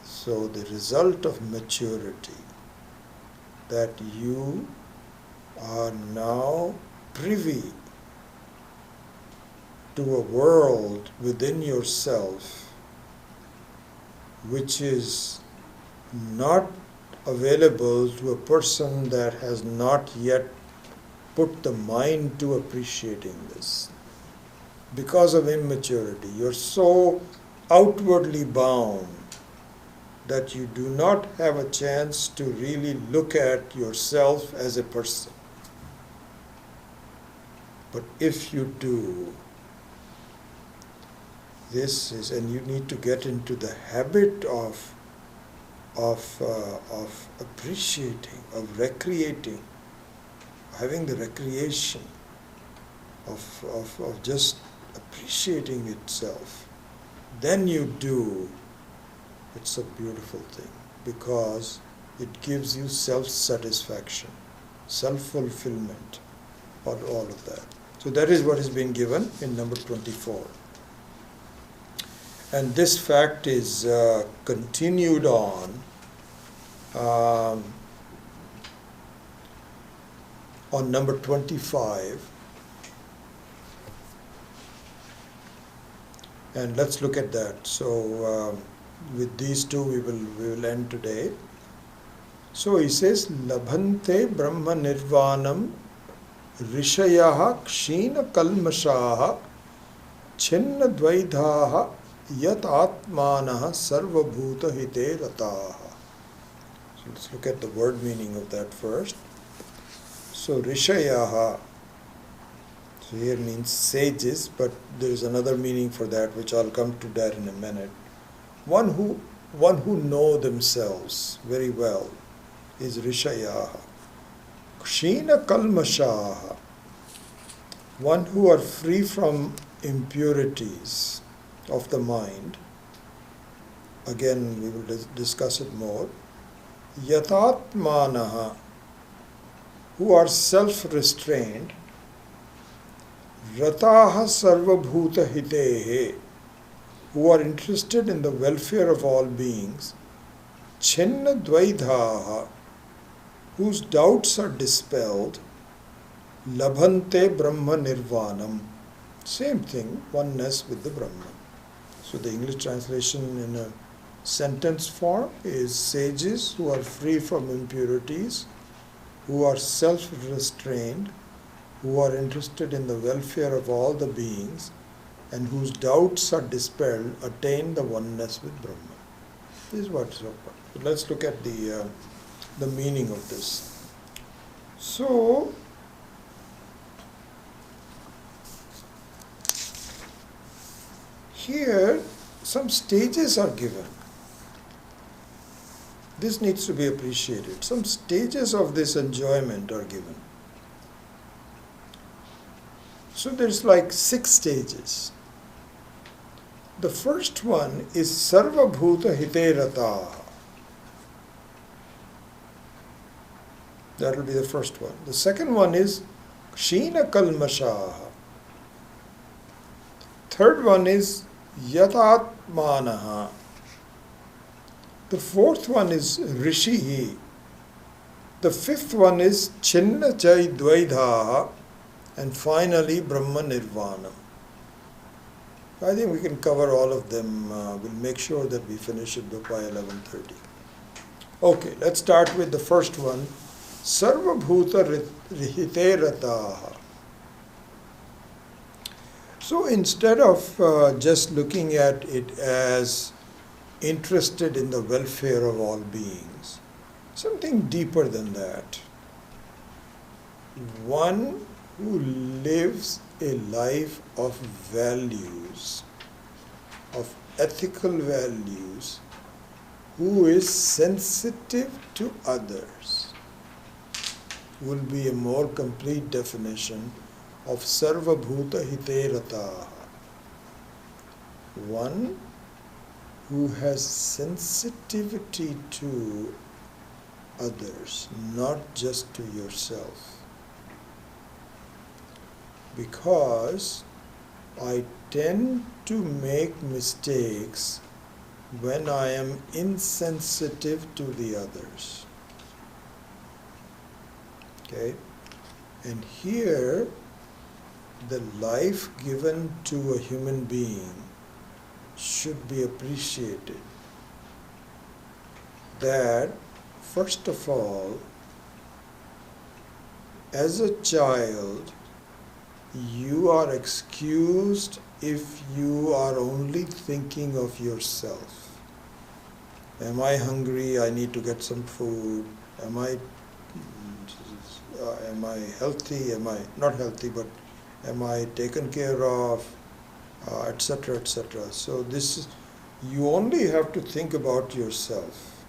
So the result of maturity, that you are now privy to a world within yourself which is not available to a person that has not yet put the mind to appreciating this. Because of immaturity, you're so outwardly bound that you do not have a chance to really look at yourself as a person. But if you do, this is, and you need to get into the habit of appreciating, of recreating, having the recreation of just appreciating itself. Then you do. It's a beautiful thing because it gives you self-satisfaction, self-fulfillment, or all of that. So that is what is being given in number 24. And this fact is continued on number 25. And let's look at that. So with these two we will end today. So he says, Labhante Brahma Nirvanam Rishayaha Kshina Kalmashaha Chinna Dvaidhaha Yat Atmanaha Sarva Bhuta Hite Rataha. So let's look at the word meaning of that first. So Rishayaha, so here means sages, but there is another meaning for that which I'll come to that in a minute. One who know themselves very well is Rishayaha. Kshina Kalmashaha, one who are free from impurities of the mind. Again, we will discuss it more. Yatatmanaha, who are self-restrained. Rataha sarvabhuta hitehe, who are interested in the welfare of all beings. Chinna dvaidhaha, whose doubts are dispelled. Labhante Brahma Nirvanam, same thing, oneness with the Brahman. So the English translation in a sentence form is sages who are free from impurities, who are self-restrained, who are interested in the welfare of all the beings, and whose doubts are dispelled, attain the oneness with Brahman. This is what's so important. So let's look at the meaning of this. So, here some stages are given. This needs to be appreciated. Some stages of this enjoyment are given. So there's like 6 stages. The first one is Sarva Bhuta Hite Rataha. That will be the first one. The second one is Kshina Kalmashaha. Third one is Yatatmanaha. The fourth one is Rishihi. The fifth one is Chinna Chai Dvaidhaha. And finally, Brahma Nirvanam. I think we can cover all of them. We'll make sure that we finish it by 11:30. Okay, let's start with the first one. Sarva Bhuta Rihite Rataha. So instead of just looking at it as interested in the welfare of all beings, something deeper than that. One who lives a life of values, of ethical values, who is sensitive to others, will be a more complete definition of Sarva Bhuta Hite Rataha. One who has sensitivity to others, not just to yourself. Because I tend to make mistakes when I am insensitive to the others. Okay? And here, the life given to a human being should be appreciated. That, first of all, as a child, you are excused if you are only thinking of yourself. Am I hungry? I need to get some food. Am I healthy? Am I not healthy, but am I taken care of? Etc., etc. So this is, you only have to think about yourself.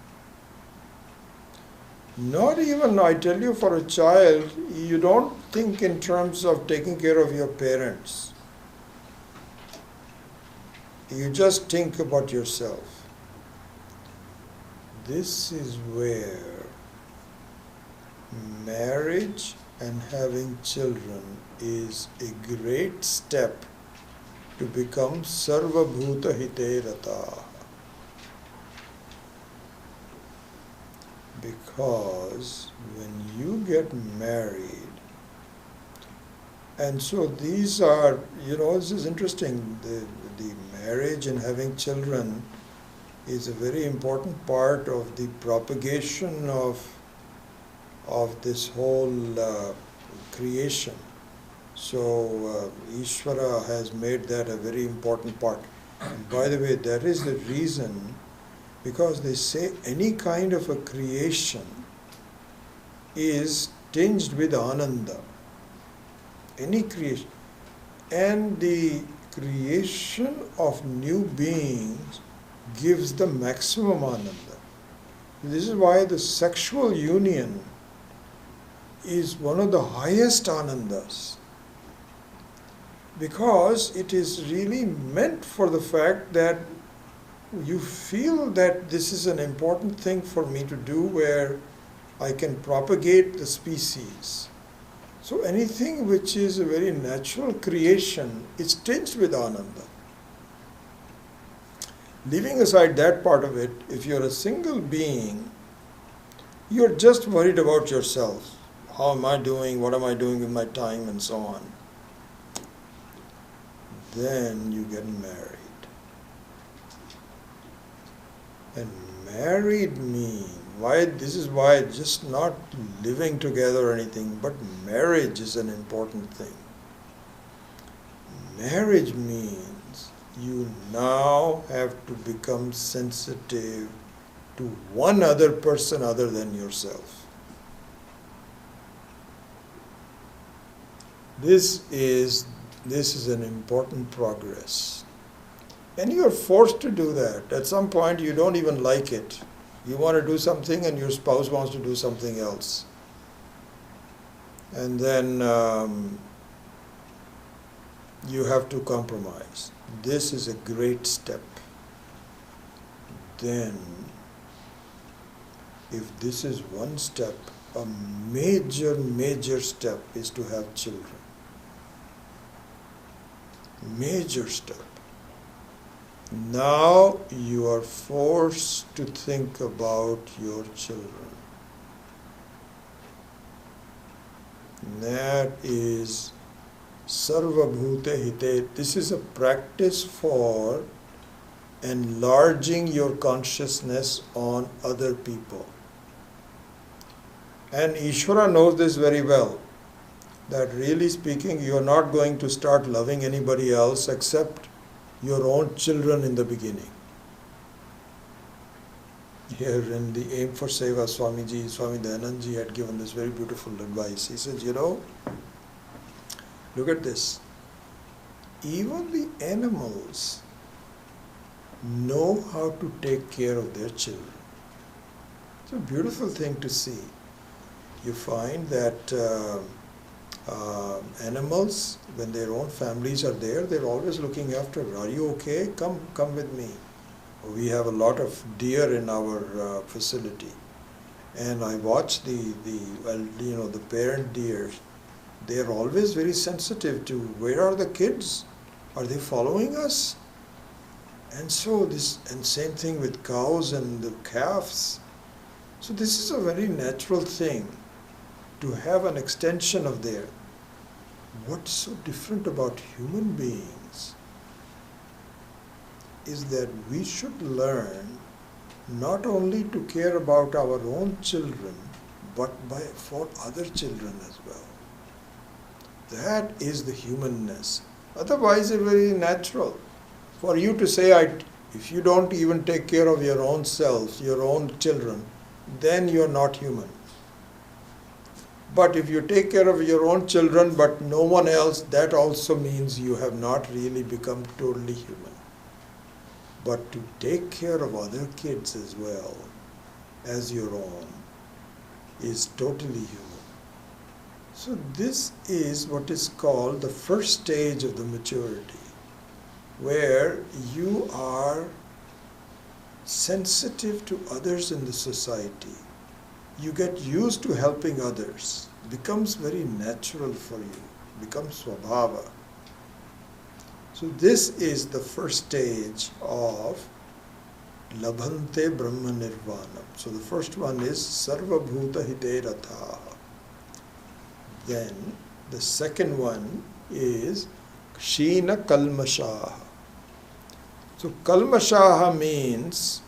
Not even, I tell you, for a child, you don't think in terms of taking care of your parents. You just think about yourself. This is where marriage and having children is a great step to become Sarva Bhuta Hite Rataha. Because when you get married, and so these are, this is interesting, the marriage and having children is a very important part of the propagation of this whole creation. So Ishvara has made that a very important part. And by the way, that is the reason, because they say any kind of a creation is tinged with ananda. Any creation. And the creation of new beings gives the maximum ananda. This is why the sexual union is one of the highest anandas. Because it is really meant for the fact that you feel that this is an important thing for me to do, where I can propagate the species. So anything which is a very natural creation is tinged with ananda. Leaving aside that part of it, if you're a single being, you're just worried about yourself. How am I doing? What am I doing with my time? And so on. Then you get married. And married means, this is why just not living together or anything, but marriage is an important thing. Marriage means you now have to become sensitive to one other person other than yourself. This is an important progress. And you are forced to do that. At some point you don't even like it. You want to do something and your spouse wants to do something else. And then you have to compromise. This is a great step. Then, if this is one step, a major step is to have children. Major step. Now you are forced to think about your children. That is Sarva Bhute Hite. This is a practice for enlarging your consciousness on other people. And Ishvara knows this very well, that really speaking, you are not going to start loving anybody else except your own children in the beginning. Here in the Aim for Seva, Swami Dayanandji had given this very beautiful advice. He says, look at this. Even the animals know how to take care of their children. It's a beautiful thing to see. You find that animals, when their own families are there, they're always looking after. Are you okay? Come with me. We have a lot of deer in our facility, and I watch the parent deer. They are always very sensitive to where are the kids? Are they following us? And so same thing with cows and the calves. So this is a very natural thing to have an extension of there. What's so different about human beings is that we should learn not only to care about our own children, but for other children as well. That is the humanness. Otherwise, it's very natural for you to say, if you don't even take care of your own self, your own children, then you're not human. But if you take care of your own children but no one else, that also means you have not really become totally human. But to take care of other kids as well as your own is totally human. So this is what is called the first stage of the maturity, where you are sensitive to others in the society. You get used to helping others. It becomes very natural for you. It becomes swabhava. So this is the first stage of Labhante Brahma Nirvanam. So the first one is Sarva Bhuta Hite Ratha. Then the second one is Kshina Kalmashaha. So Kalmashaha means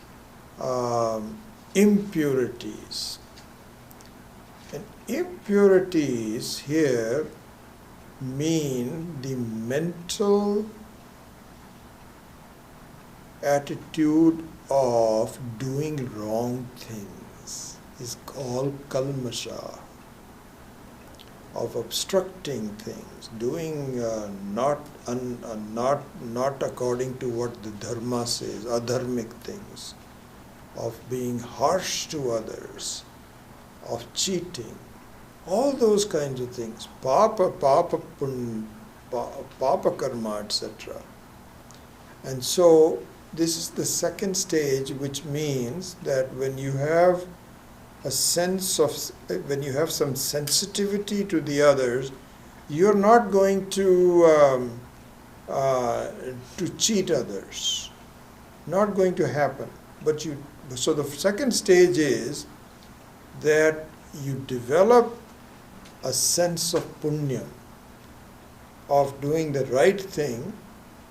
impurities. And impurities here mean the mental attitude of doing wrong things is called kalmasha, of obstructing things, doing not according to what the dharma says, adharmic things, of being harsh to others, of cheating, all those kinds of things, papa karma, etc. And so this is the second stage, which means that when you have some sensitivity to the others, you're not going to cheat others. Not going to happen. So the second stage is that you develop a sense of punya, of doing the right thing,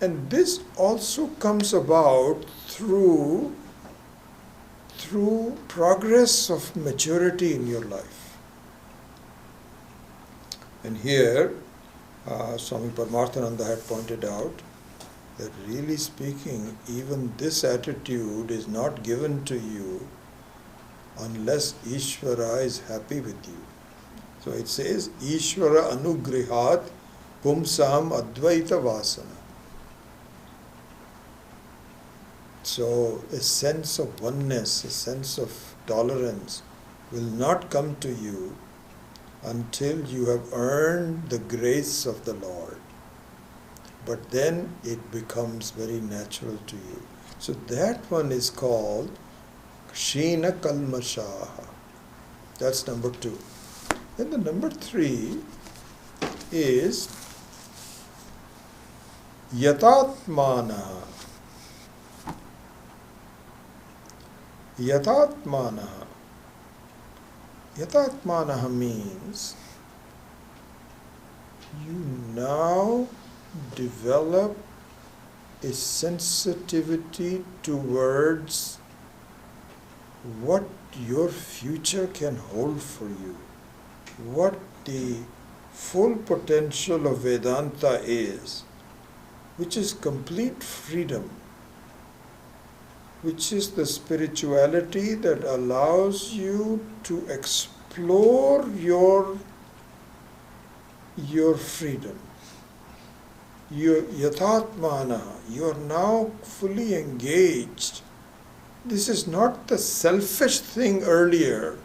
and this also comes about through progress of maturity in your life. And here, Swami Paramarthananda had pointed out that really speaking, even this attitude is not given to you unless Ishvara is happy with you. So it says, Ishvara anugrihat pumsam advaita vasana. So a sense of oneness, a sense of tolerance will not come to you until you have earned the grace of the Lord. But then it becomes very natural to you. So that one is called Kshina Kalmashaha. That's number 2. Then the number 3 is Yatatmana. Yatatmanaha. Yatatmanaha means you now develop a sensitivity towards what your future can hold for you, what the full potential of Vedanta is, which is complete freedom, which is the spirituality that allows you to explore your freedom. Your yatatmana, you are now fully engaged. This is not the selfish thing earlier,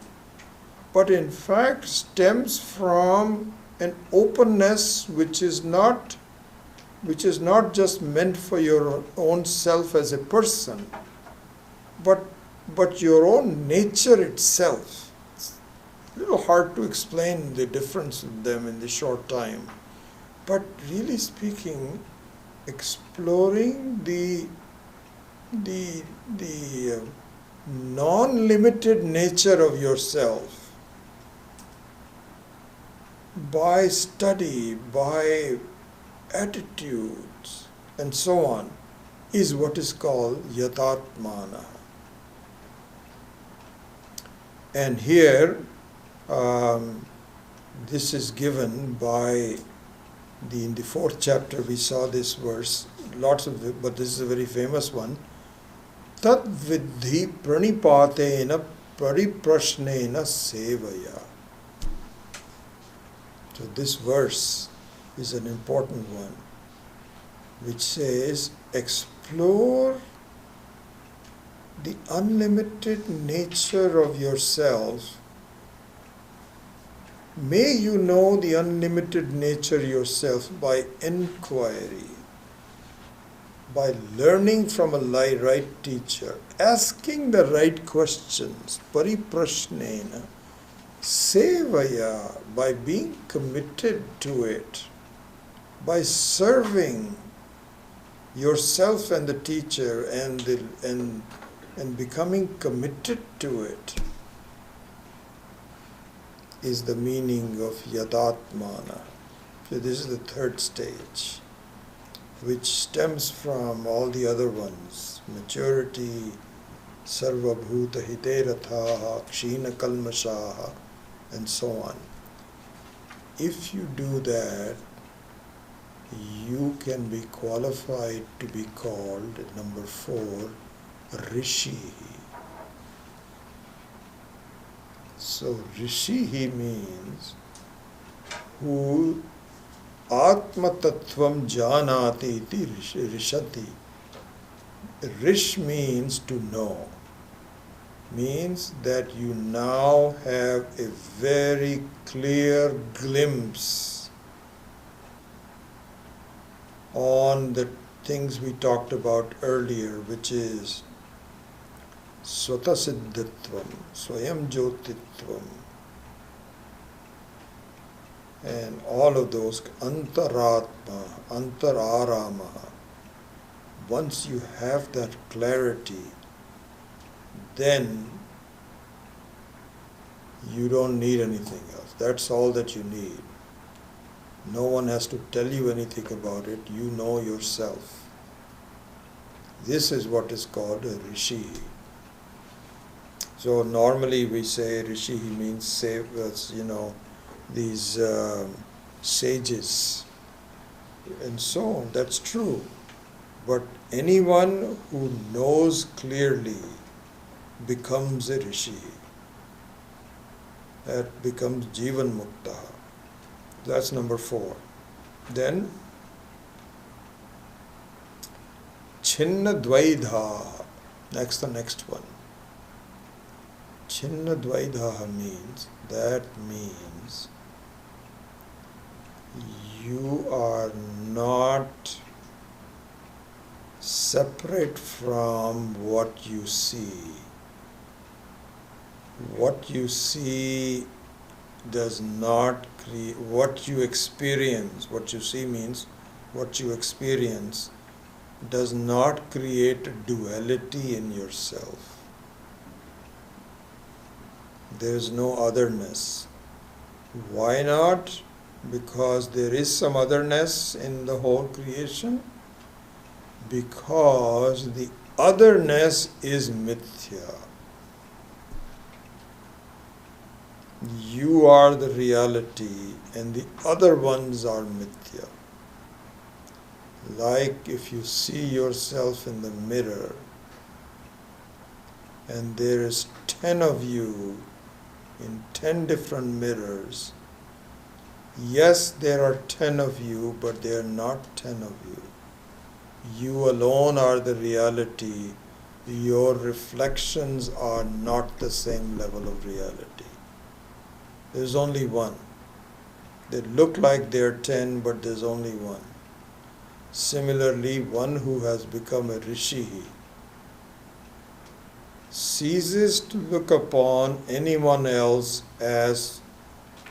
but in fact stems from an openness which is not just meant for your own self as a person, but your own nature itself. It's a little hard to explain the difference in them in this short time. But really speaking, exploring the non-limited nature of yourself by study, by attitudes, and so on, is what is called yatatmana. And here, this is given by in the 4th chapter. We saw this verse, lots of it, but this is a very famous one. Tat vidhi pranipatena pariprashnena sevaya. So this verse is an important one, which says, explore the unlimited nature of yourself. May you know the unlimited nature yourself by inquiry, by learning from a right teacher, asking the right questions, pariprashnena, sevaya, by being committed to it, by serving yourself and the teacher and becoming committed to it, is the meaning of yatatmana. So this is the 3rd stage, which stems from all the other ones: maturity, sarvabhuta hiterathaha, kshina kalmashaha, and so on. If you do that, you can be qualified to be called, number 4, rishi. So rishi means who atma tattvam janati iti rishati. Rish means to know, means that you now have a very clear glimpse on the things we talked about earlier, which is Swata Siddhatvam, Swayam Jyotitvam, and all of those, Antaratma, Antararama. Once you have that clarity, then you don't need anything else. That's all that you need. No one has to tell you anything about it. You know yourself. This is what is called a rishi. So normally we say rishi means these sages and so on. That's true. But anyone who knows clearly becomes a rishi. That becomes Jivan Mukta. That's number 4. Then Chinna Dvaidha. The next one. Chinna Dvaidha means you are not separate from what you see. What you see does not create what you experience. What you see means what you experience does not create a duality in yourself. There is no otherness. Why not? Because there is some otherness in the whole creation. Because the otherness is mithya. You are the reality and the other ones are mithya. Like if you see yourself in the mirror and there is 10 of you in 10 different mirrors. Yes, there are 10 of you, but there are not 10 of you. You alone are the reality. Your reflections are not the same level of reality. There's only one. They look like they're 10, but there's only one. Similarly, one who has become a rishi ceases to look upon anyone else as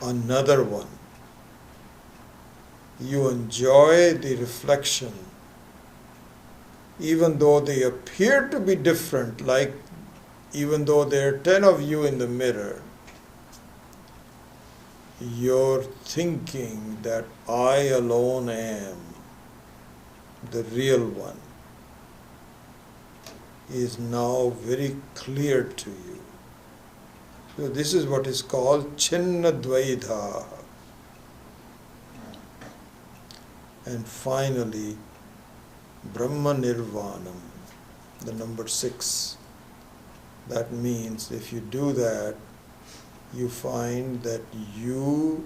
another one. You enjoy the reflection, even though they appear to be different, like even though there are 10 of you in the mirror, you're thinking that I alone am the real one is now very clear to you. So this is what is called Chinna Dvaidha. And finally, Brahma Nirvanam, the number 6. That means if you do that, you find that you,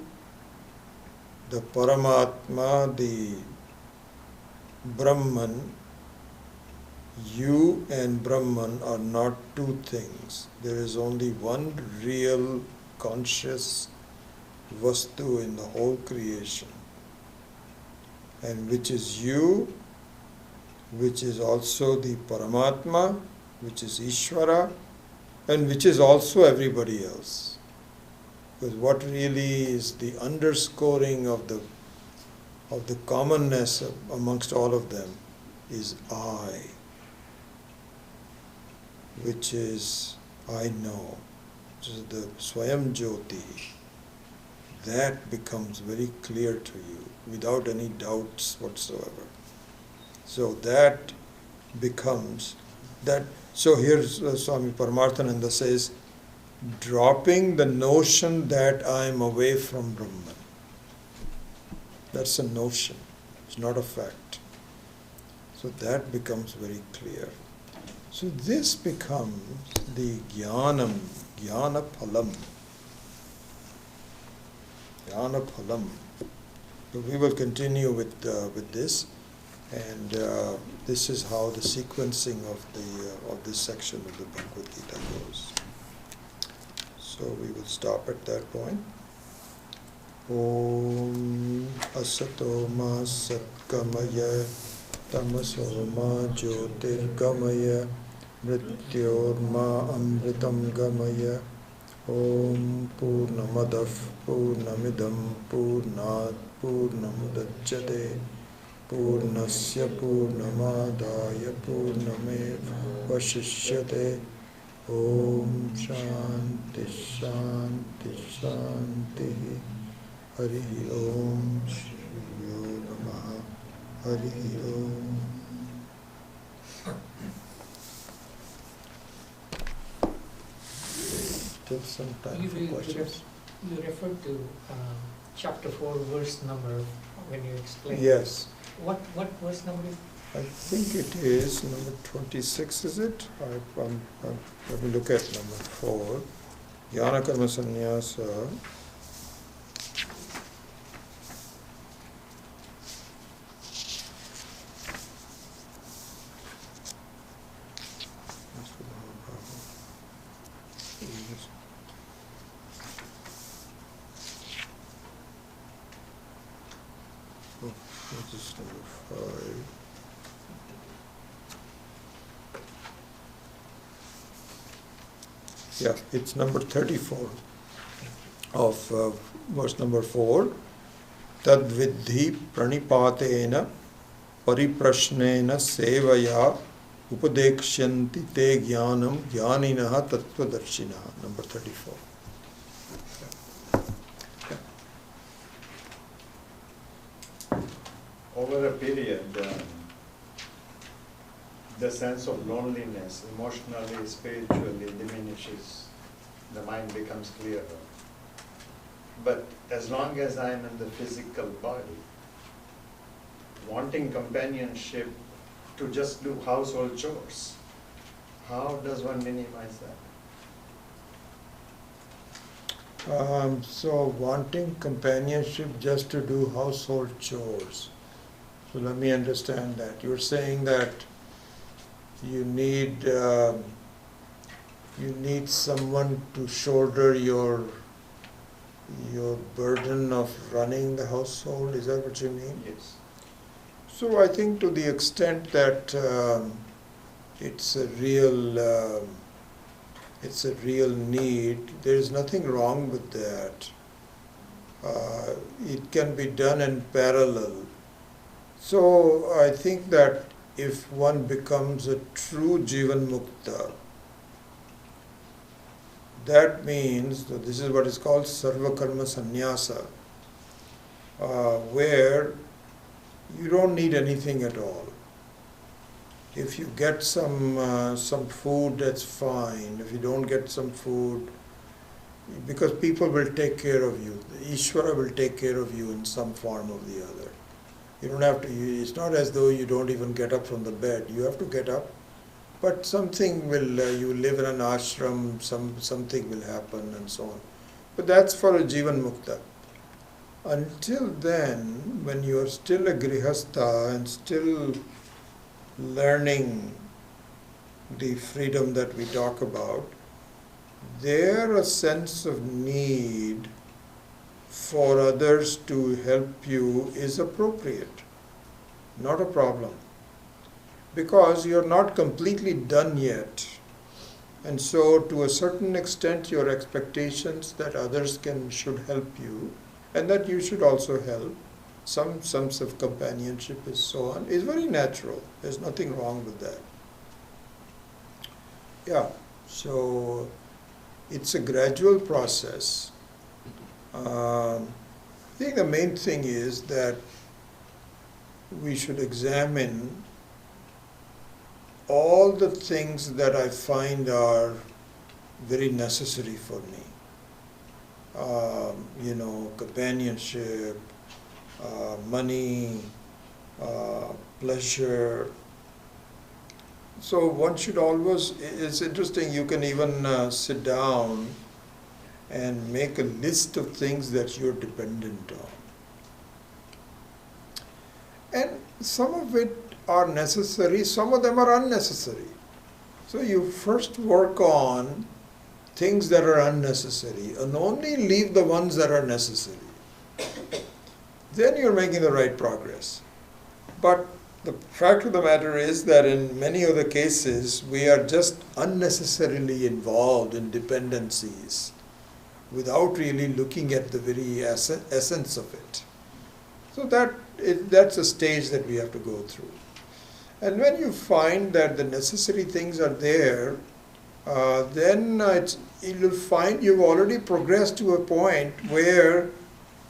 the Paramatma, the Brahman, you and Brahman are not two things. There is only one real conscious Vastu in the whole creation, and which is you, which is also the Paramatma, which is Ishvara, and which is also everybody else. Because what really is the underscoring of the commonness amongst all of them is I, which is I know, which is the Swayam Jyoti. That becomes very clear to you without any doubts whatsoever. So that becomes that. So here's Swami Paramarthananda says, dropping the notion that I am away from Brahman. That's a notion, it's not a fact. So that becomes very clear. So this becomes the jnana phalam. Jnana phalam. So we will continue with this, and this is how the sequencing of this section of the Bhagavad Gita goes. So we will stop at that point. Om asato ma satkamaya tamaso ma jyotirgamaya mrityor ma amritam gamaya. Om purnamadav purnamidam purnat purnamudachyate purnasya purnamadaya purnameva vashishyate. Om Shanti Shanti Shanti. Hari Om Shri Yo Namaha. Hari Om. Still some time for questions. You referred to chapter 4, verse number when you explained. Yes. What verse number is it? I think it is number 26, is it? Let me look at number 4. Jnana Karma Sannyasa. Oh, this is number 5. Yeah, it's number 34 of verse number 4. Tad vidhi pranipatena pariprashnena sevaya upadekshanti te jnanam jnaninaha tattvadarshinaha. Number 34. over a period, the sense of loneliness, emotionally, spiritually diminishes. The mind becomes clearer. But as long as I am in the physical body, wanting companionship to just do household chores, how does one minimize that? So wanting companionship just to do household chores. So let me understand that. You're saying that you need someone to shoulder your burden of running the household. Is that what you mean? Yes. So I think to the extent that it's a real need, there is nothing wrong with that. It can be done in parallel. So I think that if one becomes a true Jivan Mukta, that means that this is what is called Sarva Karma Sannyasa, where you don't need anything at all. If you get some food, that's fine. If you don't get some food, because people will take care of you. Ishvara will take care of you in some form or the other. You don't have to. It's not as though you don't even get up from the bed. You have to get up, but something will. You live in an ashram. Something will happen, and so on. But that's for a Jivan Mukta. Until then, when you are still a Grihastha and still learning the freedom that we talk about, there a sense of need for others to help you is appropriate, not a problem. Because you're not completely done yet. And so to a certain extent your expectations that others should help you and that you should also help, some sense of companionship and so on, is very natural. There's nothing wrong with that. Yeah, so it's a gradual process. I think the main thing is that we should examine all the things that I find are very necessary for me. Companionship, money, pleasure. So one should always, it's interesting, you can even sit down and make a list of things that you're dependent on. And some of it are necessary, some of them are unnecessary. So you first work on things that are unnecessary and only leave the ones that are necessary. Then you're making the right progress. But the fact of the matter is that in many other cases, we are just unnecessarily involved in dependencies without really looking at the very essence of it. So that's a stage that we have to go through. And when you find that the necessary things are there, then you'll find you've already progressed to a point where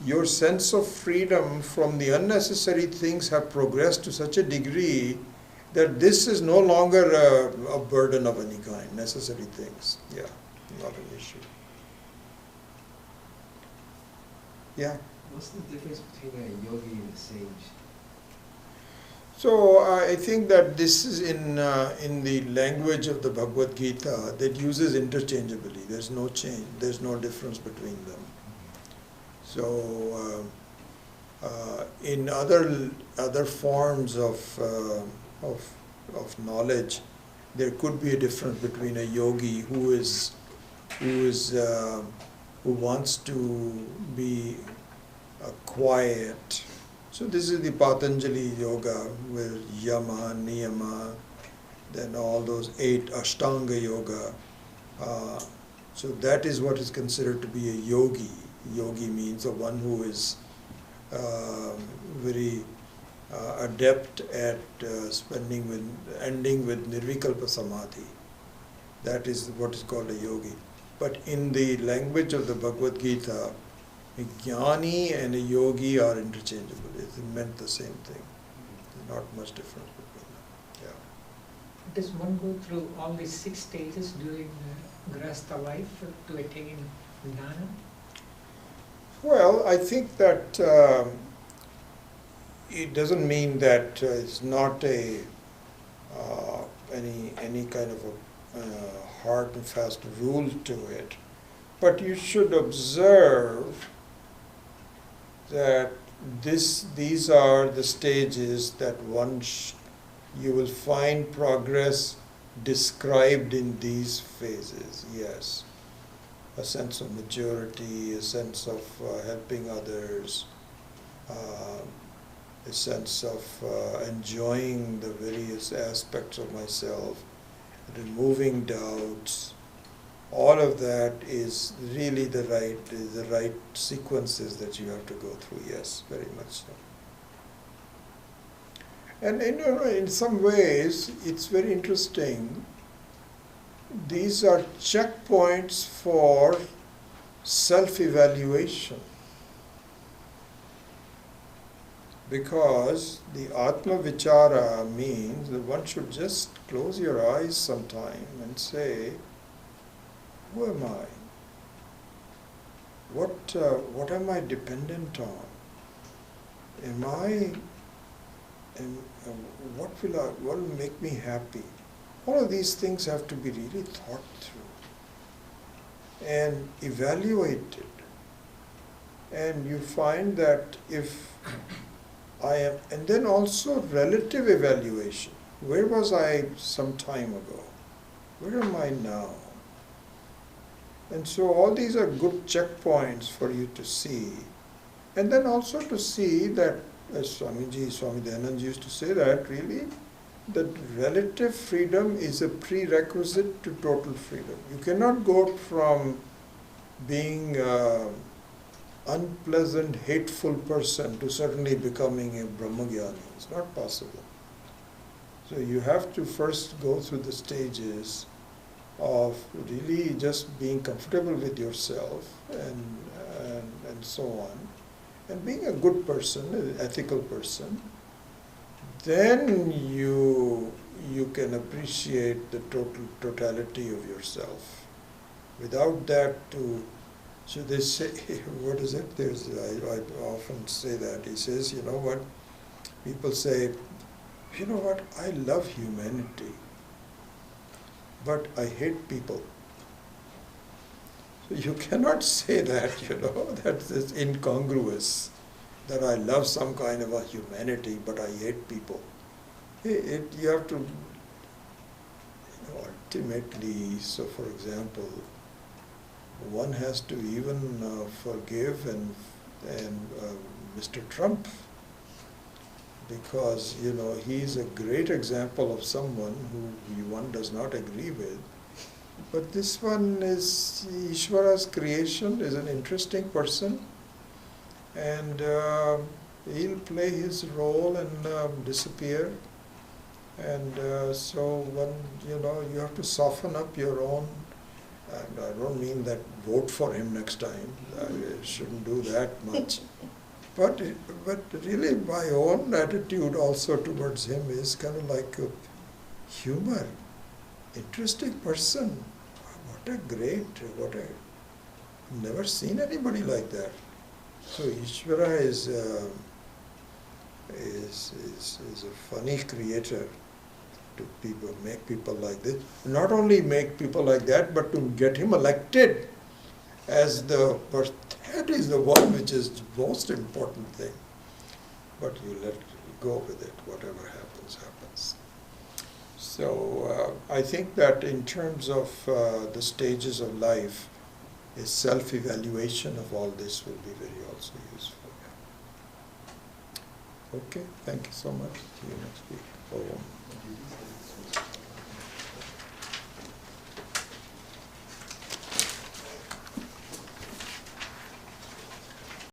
your sense of freedom from the unnecessary things have progressed to such a degree that this is no longer a burden of any kind, necessary things. Yeah, not an issue. Yeah. What's the difference between a yogi and a sage? So I think that this is in the language of the Bhagavad Gita that uses interchangeably. There's no change. There's no difference between them. So in other forms of knowledge, there could be a difference between a yogi who wants to be quiet. So this is the Patanjali yoga with yama, niyama, then all those 8 Ashtanga yoga. So that is what is considered to be a yogi. Yogi means the one who is very adept at ending with nirvikalpa samadhi. That is what is called a yogi. But in the language of the Bhagavad Gita, a jnani and a yogi are interchangeable. It meant the same thing. not much difference between them. Yeah. Does one go through all these 6 stages during Grahastha life to attain jnana? Well, I think that it doesn't mean that it's not a any kind of a hard and fast rule to it, but you should observe that these are the stages that you will find progress described in these phases. Yes, a sense of maturity, a sense of helping others, a sense of enjoying the various aspects of myself, removing doubts. All of that is really the right sequences that you have to go through. Yes, very much so. And in some ways, it's very interesting. These are checkpoints for self-evaluation. Because the Atma Vichara means that one should just close your eyes sometime and say, who am I? What am I dependent on? What will make me happy? All of these things have to be really thought through and evaluated. And you find that if and then also relative evaluation. Where was I some time ago? Where am I now? And so all these are good checkpoints for you to see. And then also to see that, as Swami Dayanand used to say that really, that relative freedom is a prerequisite to total freedom. You cannot go from being unpleasant, hateful person to suddenly becoming a Brahmagyani. It's not possible. So you have to first go through the stages of really just being comfortable with yourself and so on, and being a good person, an ethical person. Then you can appreciate the totality of yourself. Without that, so they say, what is it? I often say that. He says, you know what? People say, you know what? I love humanity, but I hate people. So you cannot say that, that's incongruous, that I love some kind of a humanity, but I hate people. You have to, ultimately, so for example, one has to even forgive and Mr. Trump, because he's a great example of someone who one does not agree with. But this one is Ishvara's creation, is an interesting person, and he'll play his role and disappear. And so one, you have to soften up your own. And I don't mean that vote for him next time. I shouldn't do that much. But really my own attitude also towards him is kind of like a humor. Interesting person. I've never seen anybody like that. So Ishvara is a funny creator. To make people like this. Not only make people like that, but to get him elected as the person. That is the one which is the most important thing. But you let go with it. Whatever happens, happens. So I think that in terms of the stages of life, a self-evaluation of all this will be very also useful. Okay, thank you so much. See you next week. Om.